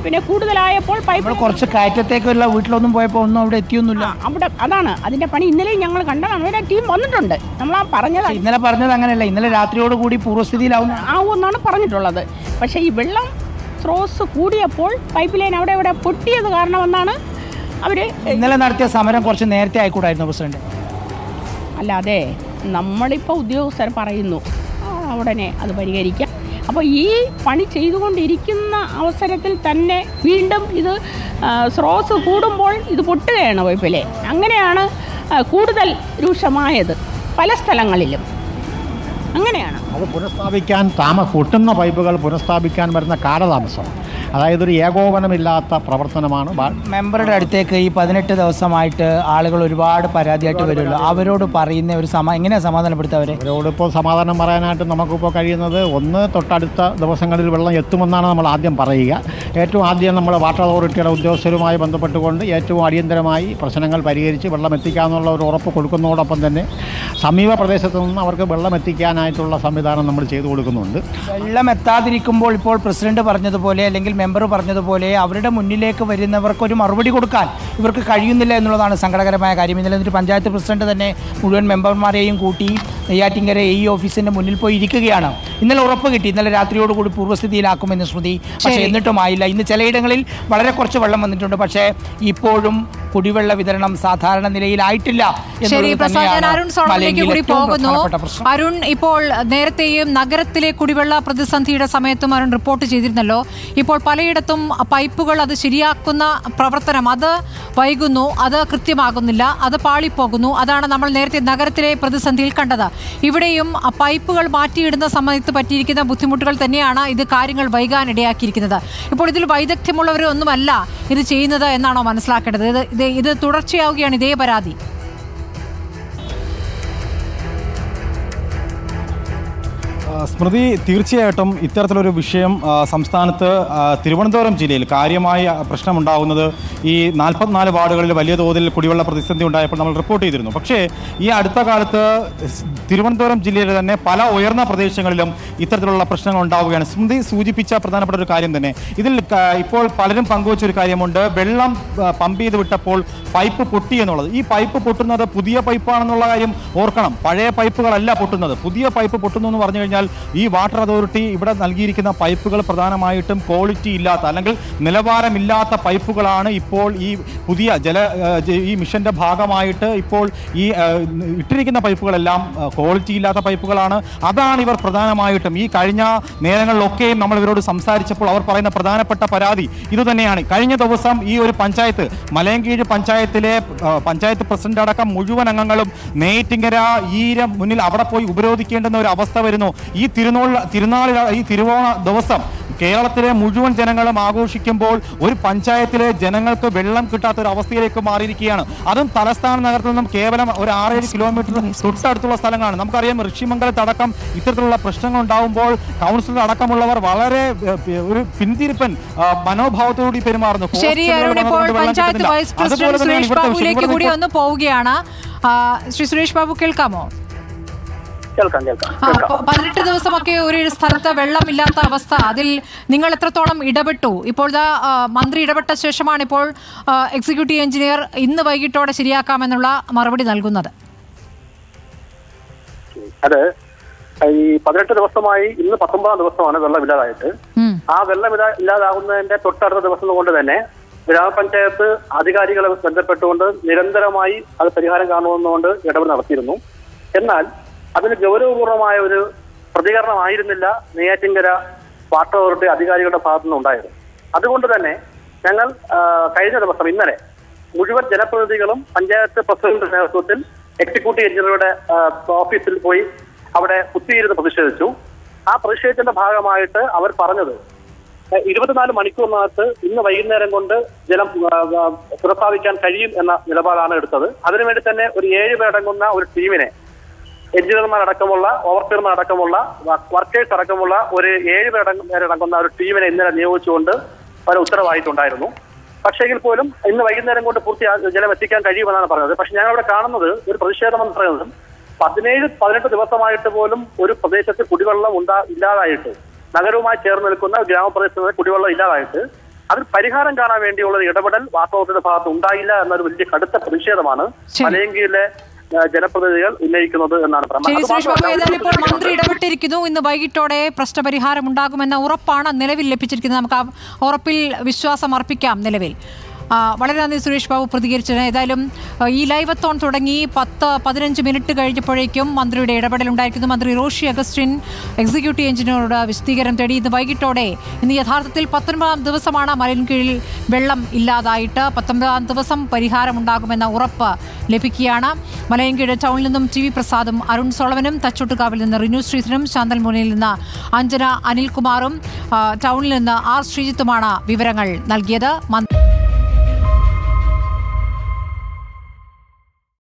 പിന്നെ കൂടുതലായപ്പോൾ പൈപ്പ് കുറച്ച് കയറ്റത്തേക്കുള്ള വീട്ടിലൊന്നും പോയപ്പോൾ ഒന്നും അവിടെ എത്തിയൊന്നുമില്ല. അവിടെ അതാണ് അതിൻ്റെ പണി. ഇന്നലെയും ഞങ്ങൾ കണ്ടതാണ്. അവരുടെ ടീം വന്നിട്ടുണ്ട്. നമ്മളാ പറഞ്ഞത് ഇന്നലെ പറഞ്ഞത് അങ്ങനെയല്ല. ഇന്നലെ രാത്രിയോട് കൂടി പൂർവ്വസ്ഥിതിയിലാവുമെന്നാണ് പറഞ്ഞിട്ടുള്ളത്. പക്ഷേ ഈ വെള്ളം സ്രോസ് കൂടിയപ്പോൾ പൈപ്പ് ലൈൻ അവിടെ പൊട്ടിയത് കാരണമെന്നാണ് അവർ ഇന്നലെ നടത്തിയ സമരം കുറച്ച് നേരത്തെ ആയിക്കൂടായിരുന്നു പ്രസിഡന്റ്? അല്ലാതെ നമ്മളിപ്പോൾ ഉദ്യോഗസ്ഥർ പറയുന്നു ഉടനെ അത് പരിഹരിക്കാം. അപ്പോൾ ഈ പണി ചെയ്തുകൊണ്ടിരിക്കുന്ന അവസരത്തിൽ തന്നെ വീണ്ടും ഇത് സ്രോസ് കൂടുമ്പോൾ ഇത് പൊട്ടുകയാണ് പൈപ്പ് ലൈൻ. അങ്ങനെയാണ് കൂടുതൽ രൂക്ഷമായത് പല സ്ഥലങ്ങളിലും. അങ്ങനെയാണ്. അത് പുനഃസ്ഥാപിക്കാൻ പൊട്ടുന്ന പൈപ്പുകൾ പുനഃസ്ഥാപിക്കാൻ വരുന്ന കാലതാമസം, അതായത് ഒരു ഏകോപനമില്ലാത്ത പ്രവർത്തനമാണ്. മെമ്പറുടെ അടുത്തേക്ക് ഈ 18 ദിവസമായിട്ട് ആളുകൾ ഒരുപാട് പരാതിയായിട്ട് വരുമല്ലോ, അവരോട് പറയുന്ന ഒരു എങ്ങനെയാണ് സമാധാനപ്പെടുത്തുക അവരോടിപ്പോൾ സമാധാനം പറയാനായിട്ട് നമുക്കിപ്പോൾ കഴിയുന്നത്, ഒന്ന് തൊട്ടടുത്ത ദിവസങ്ങളിൽ വെള്ളം എത്തുമെന്നാണ് നമ്മൾ ആദ്യം പറയുക. ഏറ്റവും ആദ്യം നമ്മൾ വാട്ടർ അതോറിറ്റിയുടെ ഉദ്യോഗസ്ഥരുമായി ബന്ധപ്പെട്ടുകൊണ്ട് ഏറ്റവും അടിയന്തരമായി പ്രശ്നങ്ങൾ പരിഹരിച്ച് വെള്ളം എത്തിക്കാമെന്നുള്ള ഒരു ഉറപ്പ് കൊടുക്കുന്നതോടൊപ്പം തന്നെ സമീപ പ്രദേശത്ത് നിന്ന് അവർക്ക് വെള്ളം എത്തിക്കാനായിട്ടുള്ള സംവിധാനം നമ്മൾ ചെയ്തു കൊടുക്കുന്നുണ്ട്. വെള്ളം എത്താതിരിക്കുമ്പോൾ ഇപ്പോൾ പ്രസിഡന്റ് പറഞ്ഞതുപോലെ അല്ലെങ്കിൽ മെമ്പർ പറഞ്ഞതുപോലെ അവരുടെ മുന്നിലേക്ക് വരുന്നവർക്ക് ഒരു മറുപടി കൊടുക്കാൻ ഇവർക്ക് കഴിയുന്നില്ല എന്നുള്ളതാണ് സങ്കടകരമായ കാര്യം. ഇന്നലെ ഒരു പഞ്ചായത്ത് പ്രസിഡന്റ് തന്നെ മുഴുവൻ മെമ്പർമാരെയും കൂട്ടി നെയ്യാറ്റിൻകര ഈ ഓഫീസിൻ്റെ മുന്നിൽ പോയി ഇരിക്കുകയാണ്. ഇന്നലെ ഉറപ്പ് കിട്ടി, ഇന്നലെ രാത്രിയോടുകൂടി പൂർവ്വസ്ഥിതിയിലാക്കുമെന്ന് ശ്രുതി. പക്ഷേ എന്നിട്ടുമായില്ല. ഇന്ന് ചിലയിടങ്ങളിൽ വളരെ കുറച്ച് വെള്ളം വന്നിട്ടുണ്ട്, പക്ഷേ ഇപ്പോഴും കുടിവെള്ള വിതരണം സാധാരണ നിലയിലായിട്ടില്ല. അരുൺ, ഇപ്പോൾ നേരത്തെയും നഗരത്തിലെ കുടിവെള്ള പ്രതിസന്ധിയുടെ സമയത്തും അരുൺ റിപ്പോർട്ട് ചെയ്തിരുന്നല്ലോ. ഇപ്പോൾ പലയിടത്തും പൈപ്പുകൾ അത് ശരിയാക്കുന്ന പ്രവർത്തനം അത് വൈകുന്നു, അത് കൃത്യമാകുന്നില്ല, അത് പാളിപ്പോകുന്നു. അതാണ് നമ്മൾ നേരത്തെ നഗരത്തിലെ പ്രതിസന്ധിയിൽ കണ്ടത്. ഇവിടെയും പൈപ്പുകൾ മാറ്റിയിടുന്ന സമയത്ത് പറ്റിയിരിക്കുന്ന ബുദ്ധിമുട്ടുകൾ തന്നെയാണ് ഇത് കാര്യങ്ങൾ വൈകാനിടയാക്കിയിരിക്കുന്നത്. ഇപ്പോൾ ഇതിൽ വൈദഗ്ധ്യമുള്ളവരൊന്നുമല്ല ഇത് ചെയ്യുന്നത് എന്നാണോ മനസ്സിലാക്കേണ്ടത്? ഇത് തുടർച്ചയാവുകയാണ് ഇതേ പരാതി. സ്മൃതി, തീർച്ചയായിട്ടും ഇത്തരത്തിലൊരു വിഷയം സംസ്ഥാനത്ത് തിരുവനന്തപുരം ജില്ലയിൽ കാര്യമായ പ്രശ്നമുണ്ടാകുന്നത് ഈ 44 വാർഡുകളിൽ വലിയ തോതിൽ കുടിവെള്ള പ്രതിസന്ധി ഉണ്ടായപ്പോൾ നമ്മൾ റിപ്പോർട്ട് ചെയ്തിരുന്നു. പക്ഷേ ഈ അടുത്ത കാലത്ത് തിരുവനന്തപുരം ജില്ലയിലെ തന്നെ പല ഉയർന്ന പ്രദേശങ്ങളിലും ഇത്തരത്തിലുള്ള പ്രശ്നങ്ങൾ ഉണ്ടാവുകയാണ്. സ്മൃതി സൂചിപ്പിച്ച പ്രധാനപ്പെട്ട ഒരു കാര്യം തന്നെ ഇതിൽ ഇപ്പോൾ പലരും പങ്കുവച്ചൊരു കാര്യമുണ്ട്. വെള്ളം പമ്പ് ചെയ്ത് വിട്ടപ്പോൾ പൈപ്പ് പൊട്ടി എന്നുള്ളത്. ഈ പൈപ്പ് പൊട്ടുന്നത് പുതിയ പൈപ്പാണെന്നുള്ള കാര്യം ഓർക്കണം. പഴയ പൈപ്പുകളല്ല പൊട്ടുന്നത്, പുതിയ പൈപ്പ് പൊട്ടുന്നു എന്ന് പറഞ്ഞു കഴിഞ്ഞാൽ ഈ വാട്ടർ അതോറിറ്റി ഇവിടെ നൽകിയിരിക്കുന്ന പൈപ്പുകൾ പ്രധാനമായിട്ടും ക്വാളിറ്റി ഇല്ലാത്ത അല്ലെങ്കിൽ നിലവാരമില്ലാത്ത പൈപ്പുകളാണ് ഇപ്പോൾ ഈ പുതിയ ഈ മിഷന്റെ ഭാഗമായിട്ട് ഇപ്പോൾ ഈ ഇട്ടിരിക്കുന്ന പൈപ്പുകളെല്ലാം ക്വാളിറ്റി ഇല്ലാത്ത പൈപ്പുകളാണ്. അതാണ് ഇവർ പ്രധാനമായിട്ടും ഈ കഴിഞ്ഞ നേരങ്ങളിലൊക്കെയും നമ്മൾ ഇവരോട് സംസാരിച്ചപ്പോൾ അവർ പറയുന്ന പ്രധാനപ്പെട്ട പരാതി ഇതുതന്നെയാണ്. കഴിഞ്ഞ ദിവസം ഈ ഒരു പഞ്ചായത്ത് മലയൻകീഴ് പഞ്ചായത്തിലെ പഞ്ചായത്ത് പ്രസിഡന്റ് അടക്കം മുഴുവൻ അംഗങ്ങളും നെയ്യാറ്റിൻകര ഈരം മുന്നിൽ അവിടെ പോയി ഉപരോധിക്കേണ്ടുന്ന ഒരു അവസ്ഥ വരുന്നു. ഈ തിരുവോണ ദിവസം കേരളത്തിലെ മുഴുവൻ ജനങ്ങളും ആഘോഷിക്കുമ്പോൾ ഒരു പഞ്ചായത്തിലെ ജനങ്ങൾക്ക് വെള്ളം കിട്ടാത്ത ഒരു അവസ്ഥയിലേക്ക് മാറിയിരിക്കുകയാണ്. അതും തലസ്ഥാന നഗരത്തിൽ നിന്നും കേവലം ഒരു 6-7 കിലോമീറ്റർ തൊട്ടടുത്തുള്ള സ്ഥലങ്ങളാണ്. നമുക്കറിയാം ഋഷിമംഗലത്തടക്കം ഇത്തരത്തിലുള്ള പ്രശ്നങ്ങൾ ഉണ്ടാകുമ്പോൾ കൗൺസിലർ അടക്കമുള്ളവർ വളരെ ഒരു പിന്തിരിപ്പൻ മനോഭാവത്തോടുകൂടി പെരുമാറുന്നു. പഞ്ചായത്ത് വൈസ് പ്രസിഡന്റ് സുരേഷ് ബാബുവിലേക്ക് കൂടി ഒന്ന് പോവുകയാണ്. ശ്രീ സുരേഷ് ബാബു, കേൾക്കാമോ? 18 ദിവസമൊക്കെ ഒരു സ്ഥലത്ത് വെള്ളമില്ലാത്ത അവസ്ഥ, അതിൽ നിങ്ങൾ എത്രത്തോളം ഇടപെട്ടു? ഇപ്പോൾ മന്ത്രി ഇടപെട്ട ശേഷമാണ് ഇപ്പോൾ എക്സിക്യൂട്ടീവ് എഞ്ചിനീയർ ഇന്ന് വൈകിട്ടോടെ ശരിയാക്കാമെന്നുള്ള മറുപടി നൽകുന്നത്. അത് ഈ 18 ദിവസമായി ഇന്ന് 19 ദിവസമാണ് വെള്ളമില്ലാതായിട്ട്. ആ വെള്ളമില്ലാതാകുന്നതിന്റെ തൊട്ടടുത്ത ദിവസം കൊണ്ട് തന്നെ ഗ്രാമപഞ്ചായത്ത് അധികാരികളെ ബന്ധപ്പെട്ടുകൊണ്ട് നിരന്തരമായി അത് പരിഹാരം കാണുമെന്നുകൊണ്ട് ഇടപെടൽ നടത്തിയിരുന്നു. എന്നാൽ അതിന് ഗൗരവപൂർവമായ ഒരു പ്രതികരണമായിരുന്നില്ല നെയ്യാറ്റിൻകര വാട്ടർ അതോറിറ്റി അധികാരികളുടെ ഭാഗത്തുനിന്ന് ഉണ്ടായത്. അതുകൊണ്ട് തന്നെ ഞങ്ങൾ കഴിഞ്ഞ ദിവസം ഇന്നലെ മുഴുവൻ ജനപ്രതിനിധികളും പഞ്ചായത്ത് പ്രസിഡന്റ് നേതൃത്വത്തിൽ എക്സിക്യൂട്ടീവ് എഞ്ചിനീയറുടെ ഓഫീസിൽ പോയി അവിടെ കുത്തിയിരുന്ന് പ്രതിഷേധിച്ചു. ആ പ്രതിഷേധത്തിന്റെ ഭാഗമായിട്ട് അവർ പറഞ്ഞത് 24 മണിക്കൂറിനകത്ത് ഇന്ന് വൈകുന്നേരം കൊണ്ട് ജലം പുനഃസ്ഥാപിക്കാൻ കഴിയും എന്ന നിലപാടാണ് എടുത്തത്. അതിനുവേണ്ടി തന്നെ ഒരു 7 പേരടങ്ങുന്ന ഒരു ടീമിനെ, എഞ്ചിനീയർമാരടക്കമുള്ള ഓവർസീർമാരടക്കമുള്ള വർക്കേഴ്സ് അടക്കമുള്ള ഒരു 7 പേരടങ്ങുന്ന ഒരു ടീമിനെ ഇന്നലെ നിയോഗിച്ചുകൊണ്ട് അവർ ഉത്തരവായിട്ടുണ്ടായിരുന്നു. പക്ഷേങ്കിൽ പോലും ഇന്ന് വൈകുന്നേരം കൊണ്ട് ജലം എത്തിക്കാൻ കഴിയുമെന്നാണ് പറഞ്ഞത്. പക്ഷെ ഞങ്ങളവിടെ കാണുന്നത് ഒരു പ്രതിഷേധമെന്ന് പറയുന്നത് 17-18 ദിവസമായിട്ട് പോലും ഒരു പ്രദേശത്ത് കുടിവെള്ളം ഇല്ലാതായിട്ട്, നഗരവുമായി ചേർന്ന് നിൽക്കുന്ന ഗ്രാമപ്രദേശത്ത് കുടിവെള്ളം ഇല്ലാതായിട്ട് അതിൽ പരിഹാരം കാണാൻ വേണ്ടിയുള്ള ഇടപെടൽ വാട്ടർ അതോറിറ്റിയുടെ ഭാഗത്ത് ഉണ്ടായില്ല എന്നൊരു വലിയ കടുത്ത പ്രതിഷേധമാണ് മലയൻകീഴിലെ ജനപ്രതിനിധികൾ ഉന്നയിക്കുന്നത് എന്നാണ് ഇപ്പോൾ മന്ത്രി ഇടപെട്ടിരിക്കുന്നു. ഇന്ന് വൈകിട്ടോടെ പ്രശ്നപരിഹാരം ഉണ്ടാകുമെന്ന ഉറപ്പാണ് നിലവിൽ ലഭിച്ചിരിക്കുന്നത്. നമുക്ക് ആ ഉറപ്പിൽ വിശ്വാസം അർപ്പിക്കാം. നിലവിൽ വളരെ നന്ദി സുരേഷ് ബാബു പ്രതികരിച്ചത്. ഏതായാലും ഈ ലൈവത്തോൺ തുടങ്ങി 10-15 മിനിറ്റ് കഴിഞ്ഞപ്പോഴേക്കും മന്ത്രിയുടെ ഇടപെടലുണ്ടായിരിക്കുന്നു. മന്ത്രി റോഷി അഗസ്റ്റിൻ എക്സിക്യൂട്ടീവ് എഞ്ചിനീയറോട് വിശദീകരണം തേടി. ഇന്ന് വൈകിട്ടോടെ ഇന്ന് യഥാർത്ഥത്തിൽ 19ാം ദിവസമാണ് മലയൻകീഴിൽ വെള്ളം ഇല്ലാതായിട്ട്. 19ാം ദിവസം പരിഹാരമുണ്ടാകുമെന്ന ഉറപ്പ് ലഭിക്കുകയാണ്. മലയൻകീഴ് ടൗണിൽ നിന്നും ടി വി പ്രസാദും അരുൺ സോളവനും, തച്ചോട്ടുകാവിൽ നിന്ന് റിനു ശ്രീധരനും, ശാന്തൽമുനയിൽ നിന്ന് അഞ്ജന അനിൽകുമാറും, ടൗണിൽ നിന്ന് ആർ ശ്രീജിത്തുമാണ് വിവരങ്ങൾ നൽകിയത്.